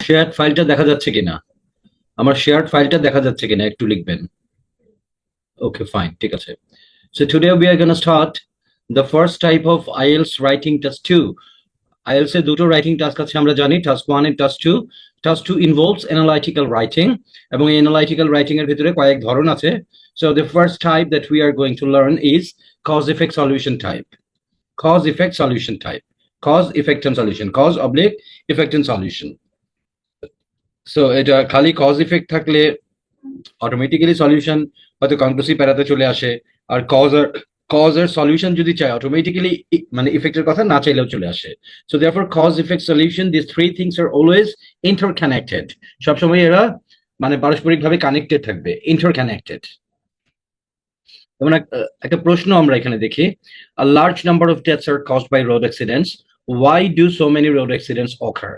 Shared ফাইলটা দেখা যাচ্ছে কিনা? আমার শেয়ার্ড ফাইলটা দেখা যাচ্ছে কিনা একটু লিখবেন। ওকে, ফাইন, ঠিক আছে। So today we are going to start the first type of IELTS writing test 2. IELTS এর দুটো রাইটিং টাস্ক আছে আমরা জানি, task 1 and task 2. Task 2 involves analytical writing এবং এই analytical writing এর ভিতরে কয়েক ধরন আছে। So the first type that we are going to learn is cause effect solution type. Cause effect solution type. Cause effect and solution. Cause oblique effect and solution. So এটা খালি cause effect থাকলে automatically solution হয়তো conclusive প্যারাতে চলে আসে, আর cause এর solution যদি চাই automatically মানে ইফেক্টের কথা না চাইলেও চলে আসে। So therefore cause effect solution this three things are always interconnected. সবসময় এরা মানে পারস্পরিকভাবে কানেক্টেড থাকবে, ইন্টারকানেক্টেড। যেমন একটা প্রশ্ন আমরা এখানে দেখি, a large number of deaths are caused by road accidents. Why do so many road accidents occur?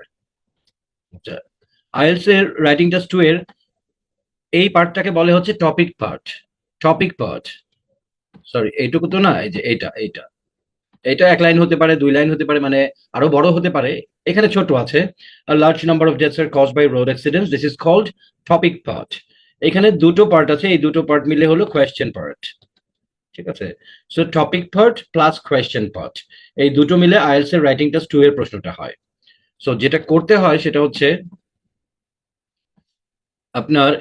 IELTS এর রাইটিং টেস্ট 2 এর এই পার্টটাকে বলে হচ্ছে topic part. Topic part, sorry এইটুকু তো না, এই যে এইটা এটা এক লাইন হতে পারে, 2 লাইন হতে পারে, মানে আরো বড় হতে পারে। এখানে ছোট আছে, a large number of deaths are caused by road accidents. This is called topic part. এখানে দুটো পার্ট আছে, এই দুটো পার্ট মিলে হলো কোয়েশ্চেন পার্ট, ঠিক আছে। So topic part plus question part, এই দুটো মিলে আইএলটিএস এর রাইটিং টেস্ট 2 এর প্রশ্নটা হয়। সো যেটা করতে হয় সেটা হচ্ছে আপনার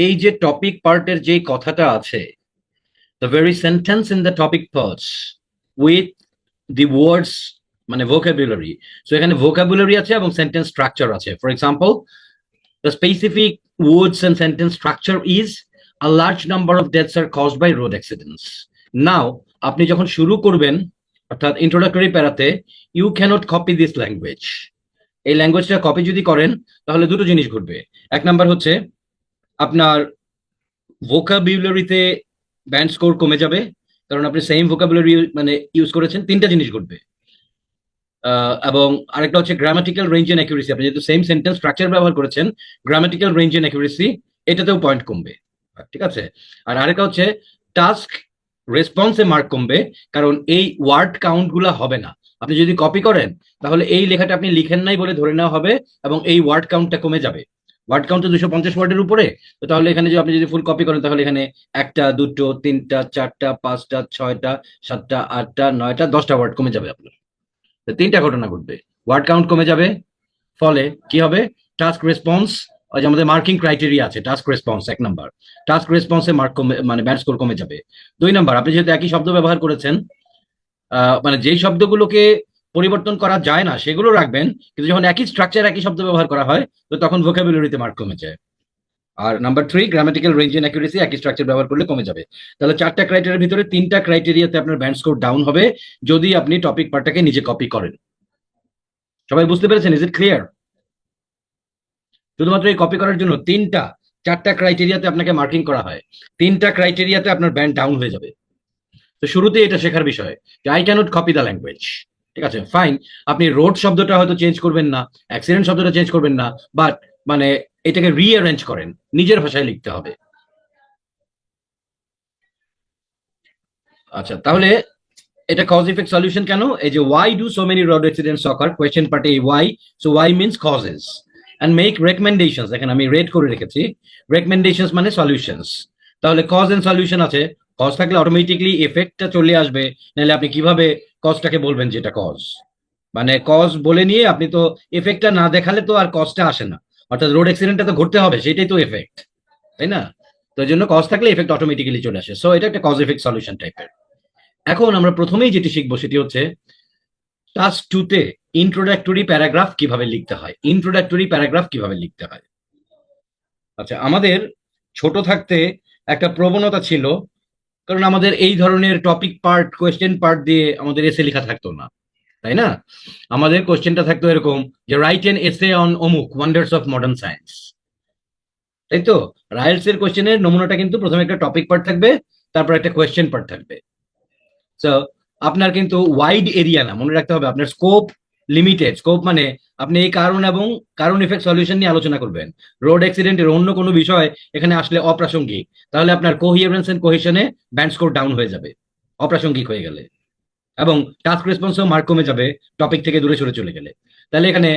এই যে টপিক পার্টের যে কথাটা আছে, the very sentence in the topic parts with the words মানে vocabulary. So এখানে vocabulary আছে এবং sentence structure আছে। For example, the specific words and sentence structure is a large number of deaths are caused by road accidents. Now আপনি যখন শুরু করবেন অর্থাৎ introductory প্যারাতে, you cannot copy this language. এই ল্যাঙ্গুয়েজটা কপি যদি করেন তাহলে দুটো জিনিস ঘটবে। এক নাম্বার হচ্ছে আপনার ভোকাবুলারিতে ব্যান্ড স্কোর কমে যাবে, কারণ আপনি সেম ভোকাবুলারি মানে ইউজ করেছেন। তিনটা জিনিস ঘটবে। এবং আরেকটা হচ্ছে গ্রামাটিক্যাল রেঞ্জ এন্ড অ্যাকুরেসি, আপনি যেহেতু সেম সেন্টেন্স স্ট্রাকচার ব্যবহার করেছেন, গ্রামাটিক্যাল রেঞ্জ এন্ড অ্যাকুরেসি এটাতেও পয়েন্ট কমবে, ঠিক আছে। আর আরেকটা হচ্ছে টাস্ক রেসপন্সে মার্ক কমবে, কারণ এই ওয়ার্ড কাউন্ট গুলা হবে না। আপনি যদি কপি করেন তাহলে এই লেখাটা আপনি লিখেন নাই বলে ধরে নেওয়া হবে এবং এই ওয়ার্ড কাউন্টটা কমে যাবে। ওয়ার্ড কাউন্ট তো 250 ওয়ার্ডের উপরে, তো তাহলে এখানে যদি আপনি যদি ফুল কপি করেন তাহলে এখানে 1টা 2টো 3টা 4টা 5টা 6টা 7টা 8টা 9টা 10টা ওয়ার্ড কমে যাবে আপনার। তিনটা ঘটনা ঘটবে, ওয়ার্ড কাউন্ট কমে যাবে, ফলে কি হবে টাস্ক রেসপন্স, ওই যে আমাদের মার্কিং ক্রাইটেরিয়া আছে, টাস্ক রেসপন্স 1 নাম্বার, টাস্ক রেসপন্সে মার্ক কমে মানে ব্যান্ড স্কোর কমে যাবে। 2 নাম্বার, আপনি যেহেতু একই শব্দ ব্যবহার করেছেন, মানে যেই শব্দগুলোকে পরিবর্তন করা যায় না সেগুলো রাখবেন, কিন্তু যখন একই স্ট্রাকচার একই শব্দ ব্যবহার করা হয় তো তখন ভোকাবুলারিতে মার্ক কমে যায়। আর number 3, grammatical range and accuracy একই স্ট্রাকচার ব্যবহার করলে কমে যাবে। তাহলে 4টা ক্রাইটেরিয়ার ভিতরে 3টা ক্রাইটেরিয়াতে আপনার ব্যান্ড স্কোর ডাউন হবে যদি আপনি টপিক পার্টটাকে নিজে কপি করেন। সবাই বুঝতে পেরেছেন? Is it clear? শুধুমাত্র এই কপি করার জন্য 4টা ক্রাইটেরিয়াতে আপনাকে মার্কিং করা হয়, 3টা ক্রাইটেরিয়াতে আপনার ব্যান্ড ডাউন হয়ে যাবে। তো শুরুতেই এটা শেখার বিষয় যে I can't copy the language, ঠিক আছে, ফাইন। আপনি রোড শব্দটা হয়তো চেঞ্জ করবেন না, অ্যাক্সিডেন্ট শব্দটা চেঞ্জ করবেন না, বাট মানে এটাকে রিঅ্যারেঞ্জ করেন, নিজের ভাষায় লিখতে হবে। আচ্ছা, তাহলে এটা কজ ইফেক্ট সলিউশন কেন? এই যে why do so many road accidents occur, question পার্টে এই why, so why means causes and make recommendations. এখানে আমি রেড করে রেখেছি, রেকমেন্ডেশনস মানে সলিউশনস। তাহলে কজ এন্ড সলিউশন আছে, কজ থাকলে অটোমেটিকলি এফেক্টটা চলে আসবে, নাহলে আপনি কিভাবে কজটাকে বলবেন যেটা কজ, মানে কজ বলে নিয়ে আপনি তো এফেক্টটা না দেখালে তো আর কজটা আসে না, অর্থাৎ রোড অ্যাক্সিডেন্টটা তো ঘটতে হবে, সেটাই তো এফেক্ট, তাই না? তো এই জন্য কজ থাকলে এফেক্ট অটোমেটিক্যালি চলে আসে। সো এটা একটা কজ এফেক্ট সলিউশন টাইপের। এখন আমরা প্রথমেই যেটি শিখবো সেটি হচ্ছে টাস্ক 2 তে ইন্ট্রোডাক্টরি প্যারাগ্রাফ কিভাবে লিখতে হয়। ইন্ট্রোডাক্টরি প্যারাগ্রাফ কিভাবে লিখতে হয়? আচ্ছা, আমাদের ছোট থাকতে একটা প্রবণতা ছিল, কারণ আমাদের এই ধরনের টপিক পার্ট কোয়েশ্চেন পার্ট দিয়ে আমাদের এসে লেখা থাকতো না, তাই না? আমাদের কোয়েশ্চেনটা থাকতো এরকম যে রাইট এন এসে অন অমুক ওয়ান্ডার্স অফ মডার্ন সায়েন্স, তাই তো? রাইলস এর কোয়েশ্চেনের নমুনাটা কিন্তু প্রথমে একটা টপিক পার্ট থাকবে, তারপর একটা কোয়েশ্চেন পার্ট থাকবে। সো আপনার কিন্তু ওয়াইড এরিয়া না, মনে রাখতে হবে আপনার স্কোপ লিমিটেড। স্কোপ মানে আপনি এই কারণ এবং কারণ ইফেক্ট সলিউশন নিয়ে আলোচনা করবেন। রোড অ্যাক্সিডেন্টের অন্য কোনো বিষয় এখানে আসলে অপ্রাসঙ্গিক, তাহলে আপনার কোহিয়ারেন্স এন্ড কোহেশনে ব্যান্ড স্কোর ডাউন হয়ে যাবে অপ্রাসঙ্গিক হয়ে গেলে, এবং টাস্ক রেসপন্সেও মার্ক কমে যাবে টপিক থেকে দূরে সরে চলে গেলে। তাহলে এখানে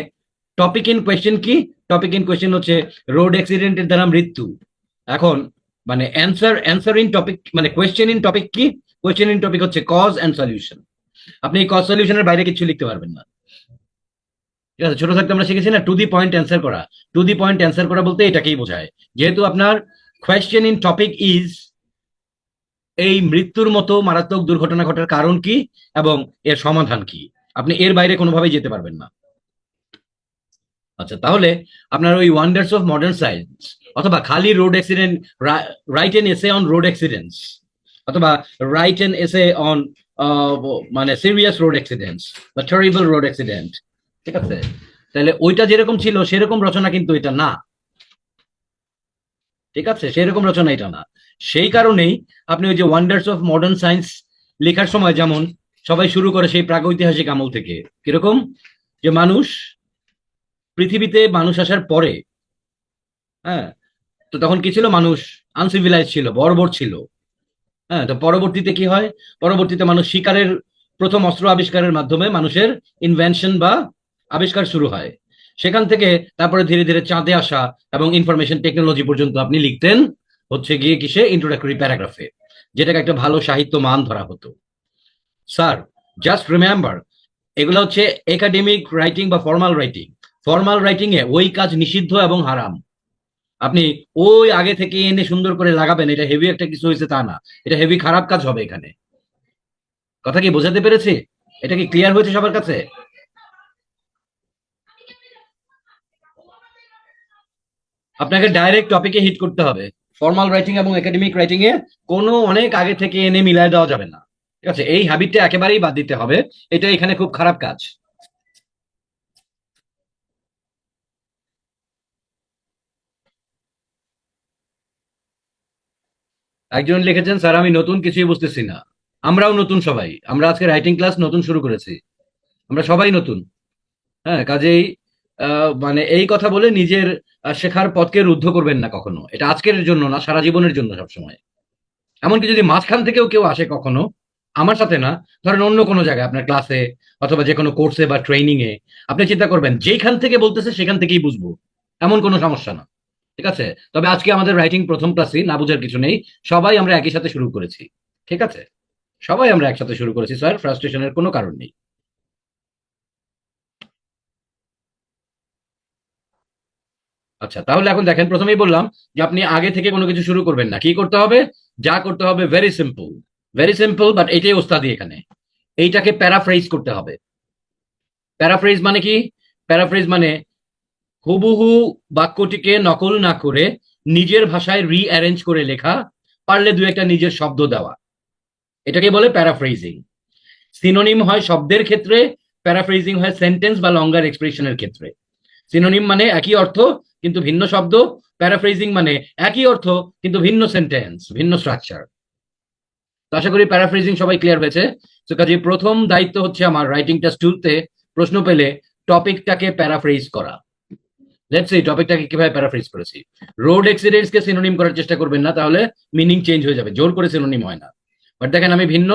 টপিক ইন কোয়েশ্চেন কি? টপিক ইন কোয়েশ্চেন হচ্ছে রোড অ্যাক্সিডেন্টের দ্বারা মৃত্যু। এখন মানে অ্যান্সার ইন টপিক মানে কোয়েশ্চেন ইন টপিক কি? কোয়েশ্চেন ইন টপিক হচ্ছে কজ অ্যান্ড সলিউশন। আপনি এই কজ সলিউশনের বাইরে কিছু লিখতে পারবেন না। ঠিক আছে, ছোট থাকতে আমরা শিখেছি না টু দি পয়েন্ট অ্যান্সার করা। টু দি পয়েন্ট অ্যান্সার করা বলতে এটাকেই বোঝায়। যেহেতু আপনার কোয়েশ্চেন ইন টপিক ইজ এই মৃত্যুর মতো মারাত্মক দুর্ঘটনা ঘটার কারণ কি এবং এর সমাধান কি, আপনি এর বাইরে কোনোভাবেই যেতে পারবেন না। আচ্ছা, তাহলে আপনার ওই ওয়ান্ডার্স অফ মডার্ন সায়েন্স অথবা খালি road accident, write an essay on road accidents অথবা রাইট এন এসে অন মানে সিরিয়াস রোড অ্যাক্সিডেন্টস বা টেরিবল রোড অ্যাক্সিডেন্ট, ঠিক আছে, তাহলে ওইটা যেরকম ছিল সেরকম রচনা কিন্তু এটা না। ঠিক আছে, সেরকম রচনা এটা না। সেই কারণেই আপনি ওই যে ওয়ান্ডার্স অফ মডার্ন সায়েন্স লেখার সময় যেমন সবাই শুরু করে সেই প্রাগৈতিহাসিক আমল থেকে, কিরকম যে পৃথিবীতে মানুষ আসার পরে, হ্যাঁ, তো তখন কি ছিল, মানুষ আনসিভিলাইজ ছিল, বর্বর ছিল। হ্যাঁ, তো পরবর্তীতে কি হয়, পরবর্তীতে মানুষ শিকারের প্রথম অস্ত্র আবিষ্কারের মাধ্যমে মানুষের ইনভেনশন বা আবিষ্কার শুরু হয়। সেখান থেকে তারপরে ধীরে ধীরে চাঁদে আসা এবং ইনফরমেশন টেকনোলজি পর্যন্ত আপনি লিখতেন হচ্ছে গিয়ে কিসে, ইন্ট্রোডাক্টরি প্যারাগ্রাফে, যেটাকে একটা ভালো সাহিত্য মান ধরা হতো। স্যার, জাস্ট রিমেম্বার, এগুলো হচ্ছে একাডেমিক রাইটিং বা ফর্মাল রাইটিং। ফর্মাল রাইটিং এ ওই কাজ নিষিদ্ধ এবং হারাম। আপনি ওই আগে থেকে এনে সুন্দর করে লাগাবেন, এটা হেভি একটা কিছু হয়েছে তা না, এটা হেভি খারাপ কাজ হবে এখানে। কথা কি বোঝাতে পেরেছি? এটা কি ক্লিয়ার হয়েছে সবার কাছে? আপনাকে ডাইরেক্ট টপিকে হিট করতে হবে। ফর্মাল রাইটিং এবং একাডেমিক রাইটিং এ কোনো অনেক আগে থেকে এনে মিলাই দেওয়া যাবে না। ঠিক আছে, এই হ্যাবিটটা একেবারেই বাদ দিতে হবে। এটা এখানে খুব খারাপ কাজ। একজন লিখেছেন, স্যার আমি নতুন কিছুই বুঝতেছি না। আমরাও নতুন সবাই, আমরা আজকে রাইটিং ক্লাস নতুন শুরু করেছি, আমরা সবাই নতুন। হ্যাঁ, কাজেই মানে এই কথা বলে নিজের শেখার পথকে রুদ্ধ করবেন না কখনো। এটা আজকের জন্য না, সারা জীবনের জন্য সবসময়। এমনকি যদি মাঝখান থেকেও কেউ আসে কখনো, আমার সাথে না, ধরেন অন্য কোনো জায়গায় আপনার ক্লাসে অথবা যে কোনো কোর্সে বা ট্রেনিং এ, আপনি চিন্তা করবেন যেখান থেকে বলতেছে সেখান থেকেই বুঝবো, এমন কোনো সমস্যা না। ঠিক আছে, তবে আজকে আমাদের রাইটিং প্রথম ক্লাসই, না বুঝার কিছু নেই। সবাই আমরা একই সাথে শুরু করেছি। ঠিক আছে, সবাই আমরা একসাথে শুরু করেছি স্যার, ফ্রাস্ট্রেশনের কোনো কারণ নেই। আচ্ছা, তাহলে এখন দেখেন, প্রথমেই বললাম যে আপনি আগে থেকে কোনো কিছু শুরু করবেন না। কি করতে হবে? যা করতে হবে very simple, very simple, but এটাই ওস্তাদি এখানে। এইটাকে প্যারাফ্রেজ করতে হবে। প্যারাফ্রেজ মানে কি? প্যারাফ্রেজ মানে হুবহু বাক্যটিকে নকল না করে নিজের ভাষায় রিঅ্যারেঞ্জ করে লেখা, পারলে দু একটা নিজের শব্দ দেওয়া, এটাকে বলে প্যারাফ্রেজিং। সিনোনিম হয় শব্দের ক্ষেত্রে, প্যারাফ্রেজিং হয় সেন্টেন্স বা লঙ্গার এক্সপ্রেশনের ক্ষেত্রে। সিনোনিম মানে একই অর্থ কিন্তু ভিন্ন শব্দ, প্যারাফ্রেজিং মানে একই অর্থ কিন্তু ভিন্ন সেন্টেন্স, ভিন্ন স্ট্রাকচার। তো আশা করি প্যারাফ্রেজিং সবাই ক্লিয়ার হয়েছে। তো কাজে প্রথম দায়িত্ব হচ্ছে আমার রাইটিং টেস্ট টুতে প্রশ্ন পেলে টপিকটাকে প্যারাফ্রেজ করা। লেটস সি টপিকটাকে কিভাবে প্যারাফ্রেজ করেছি। রোড অ্যাক্সিডেন্টস কে সিনোনিম করার চেষ্টা করবেন না, তাহলে মিনিং চেঞ্জ হয়ে যাবে, জোর করে সিনোনিম হয় না। বাট দেখেন, আমি ভিন্ন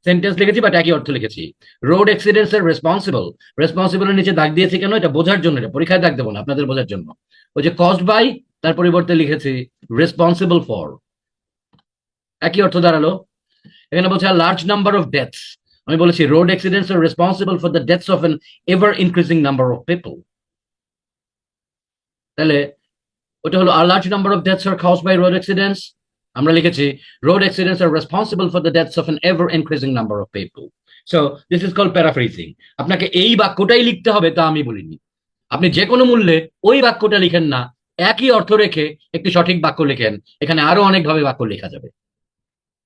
সেন্টেন্স লিখেছি বাট একই অর্থ লিখেছি। রোড অ্যাক্সিডেন্টস এর রেসপন্সিবল, রেসপন্সিবলের নিচে দাগ দিয়েছি কেন? এটা বোঝার জন্য, এটা পরীক্ষায় দাগ দেবো না, আপনাদের বোঝার জন্য। ওই যে কস্ট বাই, তার পরিবর্তে লিখেছি রেসপন্সিবল ফর, একই অর্থ দাঁড়ালো। এখানে বলছে লার্জ নাম্বার অফ ডেথস, আমি বলেছি road accidents R responsible for the deaths of N ever increasing number of people. তাহলে ওটা হলো a large number of deaths are caused by road accidents, আমরা লিখেছি road accidents are responsible for the deaths of an ever increasing number of people. So this is called paraphrasing. আপনাকে এই বাক্যটাই লিখতে হবে তা আমি বলিনি। আপনি যে কোনো মূল্যে ওই বাক্যটা লিখেন না, একই অর্থ রেখে একটি সঠিক বাক্য লিখেন, এখানে আরো অনেকভাবে বাক্য লেখা যাবে।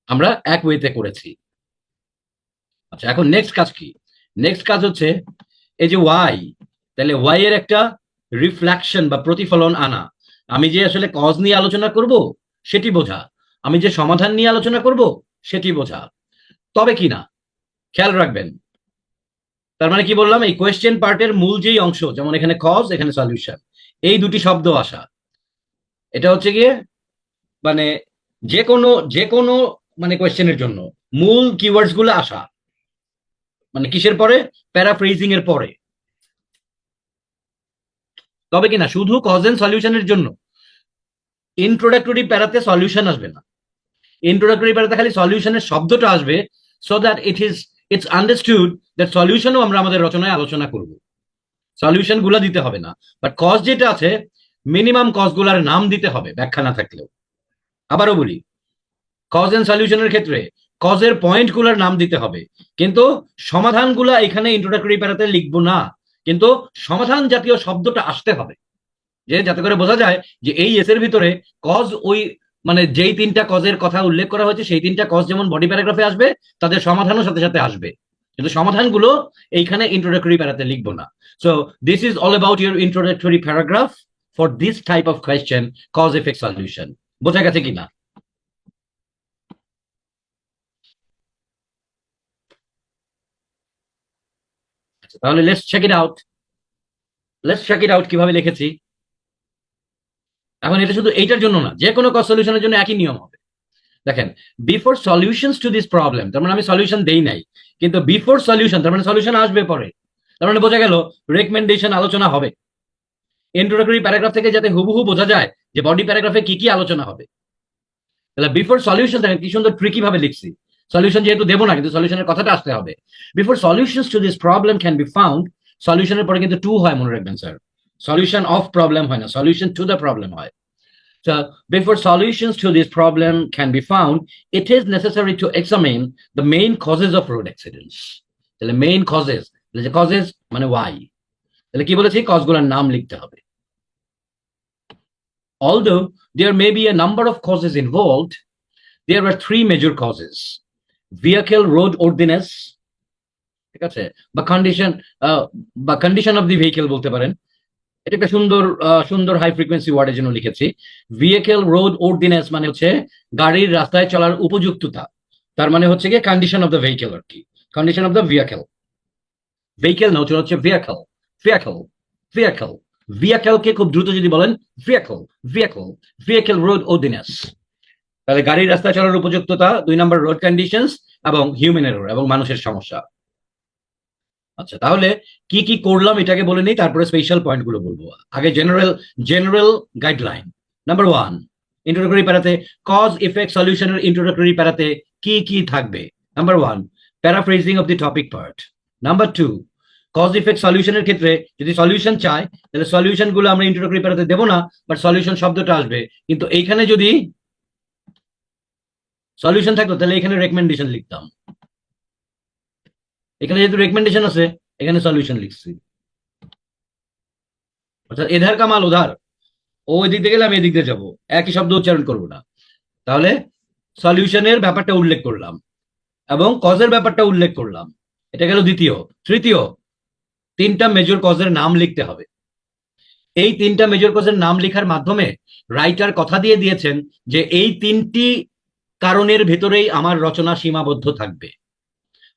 আমরা এক ওয়েতে করেছি। আচ্ছা, এখন নেক্সট কাজ কি? নেক্সট কাজ হচ্ছে এই যে ওয়াই, তাহলে ওয়াই এর একটা রিফ্লেকশন বা প্রতিফলন আনা। আমি যে আসলে কজ নিয়ে আলোচনা করব সেটি বোঝা, আমি যে সমাধান নিয়ে আলোচনা করব সেটি বোঝা। তবে কি না, খেয়াল রাখবেন, তার মানে কি বললাম, এই কোয়েশ্চেন পার্টের মূল যেই অংশ, যেমন এখানে কজ এখানে সলিউশন, এই দুটি শব্দ আসা, এটা হচ্ছে গিয়ে মানে যে কোনো মানে কোয়েশ্চেনের জন্য মূল কিওয়ার্ডস গুলো আসা, মানে কিসের পরে? প্যারাফ্রেজিং এর পরে। তবে কিনা শুধু কজ এন্ড সলিউশনের জন্য ইন্ট্রোডাক্টরি প্যারাতে সলিউশন আসবে না, ইন্ট্রোডাক্টরি প্যারাতে খালি সলিউশনের শব্দটা আসবে, so that it's understood that সলিউশনও আমরা আমাদের রচনায় আলোচনা করব, সলিউশন গুলা দিতে হবে না, বাট কজ যেটা আছে মিনিমাম কজ গুলার নাম দিতে হবে ব্যাখ্যা না থাকলেও। আবারও বলি, কজ এন্ড সলিউশনের ক্ষেত্রে কজের পয়েন্ট গুলার নাম দিতে হবে, কিন্তু সমাধানগুলা এখানে ইন্ট্রোডাক্টরি প্যারাতে লিখবো না, কিন্তু সমাধান জাতীয় শব্দটা আসতে হবে, যে যাতে করে বোঝা যায় যে এই এসের ভিতরে কজ ওই মানে যেই তিনটা কজের কথা উল্লেখ করা হয়েছে সেই তিনটা কজ যেমন বডি প্যারাগ্রাফে আসবে, তাদের সমাধানও সাথে সাথে আসবে, কিন্তু সমাধানগুলো এইখানে ইন্ট্রোডাক্টরি প্যারাতে লিখবো না। So this is all about your introductory paragraph for this type of question, cause effect solution. বোঝা গেছে কিনা? তাহলে লেটস চেক ইট আউট কিভাবে লিখেছি। এখন এটা শুধু এইটার জন্য না, যে কোনো কজ সলিউশনের জন্য একই নিয়ম হবে। দেখেন, before solutions to this problem, তার মানে আমি সলিউশন দেই নাই, কিন্তু বিফোর সলিউশন তার মানে সলিউশন আসবে পরে, তার মানে বোঝা গেল রেকমেন্ডেশন আলোচনা হবে। ইন্ট্রোডাক্টরি প্যারাগ্রাফ থেকে যাতে হুবহু বোঝা যায় যে বডি প্যারাগ্রাফে কি কি আলোচনা হবে, তাহলে বিফোর সলিউশন দেখেন কি সুন্দর ট্রিকি ভাবে লিখছি। সলিউশন যেহেতু দেবো না, কিন্তু সলিউশনের কথাটা আসতে হবে। Before solutions to this problem can be found, সলিউশনের পরে কিন্তু টু হয়, মনে রাখবেন স্যার, সলিউশন অফ প্রবলেম হয় না, সলিউশন টু দ্য প্রবলেম হয়। So, before solutions to this problem can be found, it is necessary to examine the main causes of road accidents. তাহলে মেইন কজেস, কজেস মানে Y, তাহলে কি বলেছি, কজগুলোর নাম লিখতে হবে। Although there may be a number of causes involved, there are three major causes: vehicle road ordinance, ঠিক আছে, বা কন্ডিশন, বা কন্ডিশন অফ দি ভেহিকেল বলতে পারেন। এটা একটা সুন্দর সুন্দর হাই ফ্রিকোয়েন্সি ওয়ার্ডের জন্য লিখেছি। ভেহিকেল রোড অর্ডিন্যান্স মানে হচ্ছে গাড়ির রাস্তায় চলার উপযুক্ততা, তার মানে হচ্ছে গিয়ে কন্ডিশন অফ দ্য ভেহিকেল আর কি, condition of the vehicle. Vehicle না, হচ্ছে ভেহিকেল, ভেহিকেল, ভেহিকেল, ভেহিকেলকে খুব দ্রুত যদি বলেন vehicle, vehicle, vehicle road ordinance, তাহলে গাড়ির রাস্তায় চলার উপযুক্ততা, 2 নম্বর রোড কন্ডিশনস, এবং হিউম্যান এরর এবং মানুষের সমস্যা। আচ্ছা, তাহলে কি কি করলাম এটাকে বলে নিই, তারপরে স্পেশাল পয়েন্ট গুলো বলবো। আগে জেনারেল গাইডলাইন। নাম্বার 1, ইন্ট্রোডাক্টরি প্যারাতে কজ ইফেক্ট সলিউশনের ইন্ট্রোডাক্টরি প্যারাতে কি কি থাকবে। Number 1, paraphrasing of the topic part. Number 2, cause effect সলিউশনের ক্ষেত্রে যদি সলিউশন চাই, তাহলে সলিউশন গুলো আমরা ইন্ট্রোডাক্টরি প্যারাতে দেবো না, বাট সলিউশন শব্দটা আসবে, কিন্তু এইখানে যদি সলিউশন থাকতো তাহলে এখানে রেকমেন্ডেশন লিখতাম, এখানে যেহেতু রেকমেন্ডেশন আছে এখানে সলিউশন লিখছি। অর্থাৎ এধার কামাল ওধার, ও এদিক দিয়ে গেলে আমি এদিক দিয়ে যাবো, একই শব্দ উচ্চারণ করবো না। তাহলে সলিউশনের ব্যাপারটা উল্লেখ করলাম এবং কজের ব্যাপারটা উল্লেখ করলাম, এটা গেল দ্বিতীয়। তৃতীয়, 3টা মেজর কজের নাম লিখতে হবে। এই 3টা মেজর কজের নাম লেখার মাধ্যমে রাইটার কথা দিয়ে দিয়েছেন যে এই 3টি কারণের ভেতরেই আমার রচনা সীমাবদ্ধ থাকবে।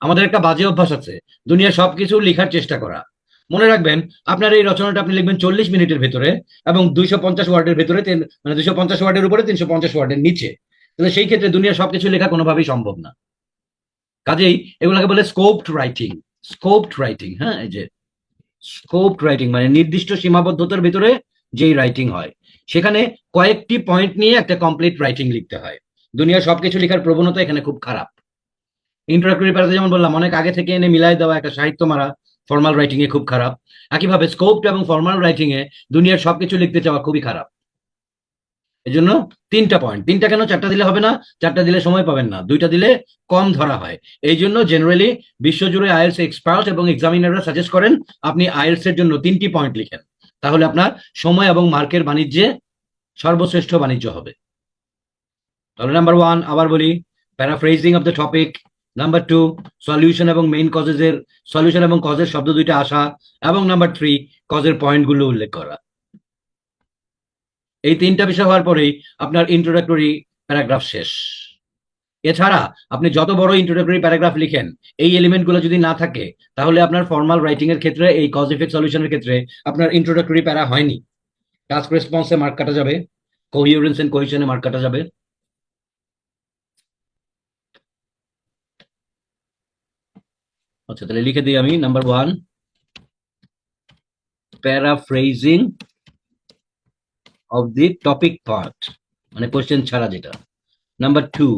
আমাদের একটা বাজে অভ্যাস আছে, দুনিয়া সবকিছু লেখার চেষ্টা করা। মনে রাখবেন, আপনার এই রচনাটা আপনি লিখবেন 40 মিনিটের ভেতরে এবং 250 ওয়ার্ডের ভেতরে, মানে 250 ওয়ার্ডের উপরে 350 ওয়ার্ডের নিচে, তাহলে সেই ক্ষেত্রে দুনিয়া সবকিছু লেখা কোনোভাবেই সম্ভব না। কাজেই এগুলোকে বলে স্কোপড রাইটিং। স্কোপড রাইটিং, হ্যাঁ, এই যে স্কোপড রাইটিং মানে নির্দিষ্ট সীমাবদ্ধতার ভিতরে যেই রাইটিং হয়, সেখানে কয়েকটি পয়েন্ট নিয়ে একটা কমপ্লিট রাইটিং লিখতে হয়। দুনিয়া সবকিছু লেখার প্রবণতা এখানে খুব খারাপ। ইন্ট্রোডাক্টরি প্যারাতে যেমন বললাম, অনেক আগে থেকে এনে মিলাই দেওয়া একটা সাহিত্য মারা ফর্মাল রাইটিং এ খুব খারাপ। একইভাবে স্কোপড এবং ফর্মাল রাইটিং এ দুনিয়ার সবকিছু লিখতে চাওয়া খুবই খারাপ। এই জন্য 3টা পয়েন্ট, 3টা কেন, 4টা দিলে হবে না, 4টা দিলে সময় পাবেন না, 2টা দিলে কম ধরা হয়। এই জন্য জেনারেলি বিশ্বজুড়ে আইএলস এক্সপার্ট এবং এক্সামিনাররা সাজেস্ট করেন আপনি আইএলস এর জন্য 3টি পয়েন্ট লিখেন, তাহলে আপনার সময় এবং মার্কের বাণিজ্যে সর্বশ্রেষ্ঠ বাণিজ্য হবে। তাহলে নাম্বার 1 আবার বলি, paraphrasing of the topic. Number 2, solution এবং মেইন কজের, সলিউশন এবং কজের শব্দ দুইটা আসা। এবং নাম্বার 3, কজের পয়েন্টগুলো উল্লেখ করা। এই 3টা বিষয় হওয়ার পরেই আপনার ইন্ট্রোডাক্টরি প্যারাগ্রাফ শেষ। এছাড়া আপনি যত বড় ইন্ট্রোডাক্টরি প্যারাগ্রাফ লিখেন, এই এলিমেন্টগুলো যদি না থাকে, তাহলে আপনার ফর্মাল রাইটিং এর ক্ষেত্রে, এই কজ ইফেক্ট সলিউশনের ক্ষেত্রে আপনার ইন্ট্রোডাক্টরি প্যারা হয়নি। টাস্ক রেসপন্সে মার্ক কাটা যাবে, কোহিরেন্স এন্ড কোহেশনে মার্ক কাটা যাবে। আচ্ছা, তাহলে লিখে দিই আমি number 1, paraphrasing of the topic part, মানে কোশ্চেন ছাড়া যেটা। Number 2,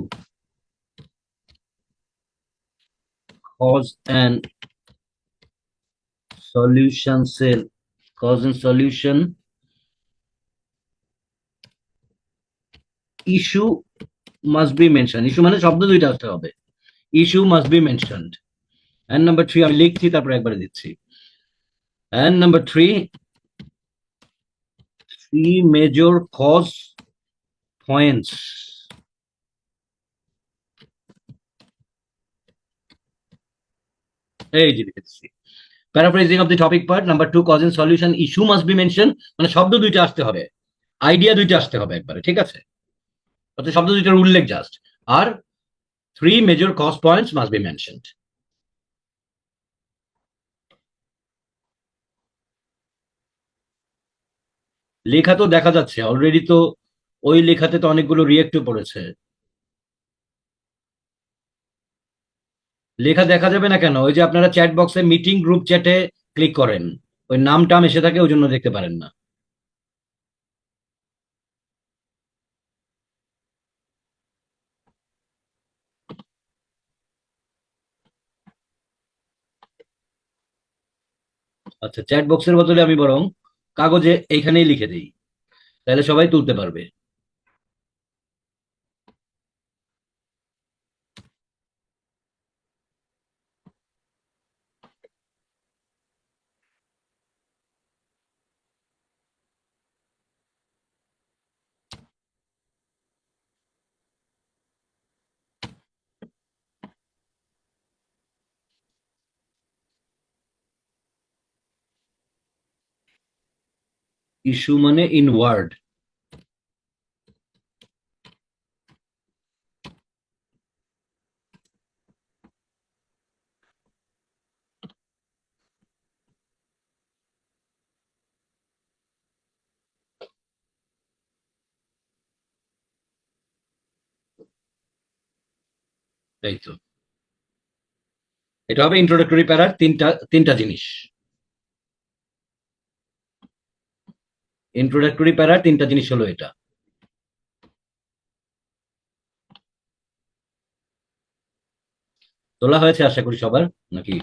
cause and solution cell, cause and solution issue must be mentioned, issue মানে শব্দ দুইটা আসতে হবে, issue must be mentioned। and number 3 আমি লিখছি তারপর একবারে দিচ্ছি। and number 3, 3 major cause points, এই যে লিখেছি। Paraphrasing of the topic part, number 2, cause and solution issue must be mention, মানে শব্দ দুইটা আসতে হবে, আইডিয়া দুইটা আসতে হবে একবারে, ঠিক আছে? অর্থাৎ শব্দ দুইটার উল্লেখ জাস্ট। আর 3 major cause points must be mentioned. লেখা তো দেখা যাচ্ছে অলরেডি, তো ওই লেখাতে তো অনেকগুলো রিয়েক্টও পড়েছে। লেখা দেখা যাবে না কেন? ওই যে আপনারা চ্যাট বক্সে মিটিং গ্রুপ চ্যাটে ক্লিক করেন, ওই নামটাম এসে থাকে, ওই জন্য দেখতে পারেন না। আচ্ছা, চ্যাট বক্সের বদলে আমি বরং কাগজে এইখানেই লিখে দিই, তাহলে সবাই তুলতে পারবে। ইস্যু মানে ইনওয়ার্ড। তাই তো, এটা হবে ইন্ট্রোডাক্টরি প্যারার তিনটা জিনিস। ইন্ট্রোডাক্টরি প্যারার তিনটা জিনিস হলো এটা। তোলা হয়েছে আশা করি সবার, নাকি?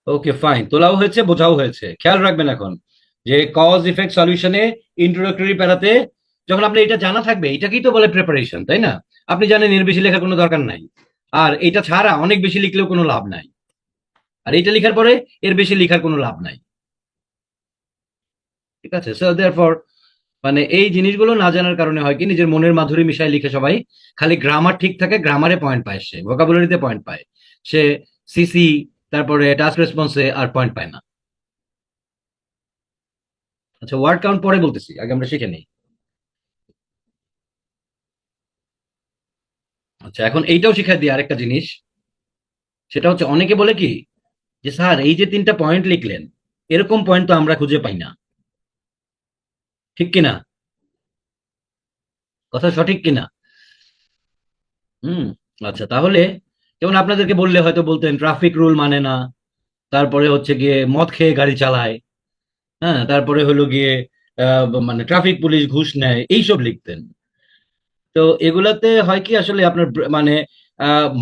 ওকে ফাইন, তোলাও হয়েছে, বোঝাও হয়েছে। খেয়াল রাখবেন এখন যে কজ ইফেক্ট সলিউশনে ইন্ট্রোডাক্টরি প্যারাতে যখন আপনি এটা জানা থাকবে, এটাকেই তো বলে প্রিপারেশন, তাই না? আপনি জানেন এর বেশি লেখার কোনো দরকার নাই, আর এটা ছাড়া অনেক বেশি লিখলেও কোনো লাভ নাই, আর এটা লেখার পরে এর বেশি লেখার কোনো লাভ নাই, ঠিক আছে? সো দেয়ারফর মানে এই জিনিসগুলো না জানার কারণে হয় কি, নিজের মনের মাধুরী মিশাই লিখে সবাই, খালি গ্রামার ঠিক থাকে, গ্রামারে পয়েন্ট পায়, সে ভোকাবুলারিতে পয়েন্ট পায়, সে সিসি তারপরে টাস্ক রেসপন্সে আর পয়েন্ট পায় না। আচ্ছা, ওয়ার্ড কাউন্ট পরে বলতেছি, আগে আমরা শিখে নিই। আচ্ছা, এখন এইটাও শিখাই দিই আরেকটা জিনিস, সেটা হচ্ছে অনেকে বলে কি যে স্যার এই যে 3টা পয়েন্ট লিখলেন, এরকম পয়েন্ট তো আমরা খুঁজে পাই না, ঠিক কিনা? কথা সঠিক কিনা? হুম। আচ্ছা, তাহলে যেমন আপনাদেরকে বললে হয়তো বলতেন ট্রাফিক রুল মানে না, তারপরে হচ্ছে গিয়ে মদ খেয়ে গাড়ি চালায়, হ্যাঁ, তারপরে হলো গিয়ে মানে ট্রাফিক পুলিশ ঘুষ নেয়, এইসব লিখতেন। তো এগুলাতে হয় কি আসলে আপনার মানে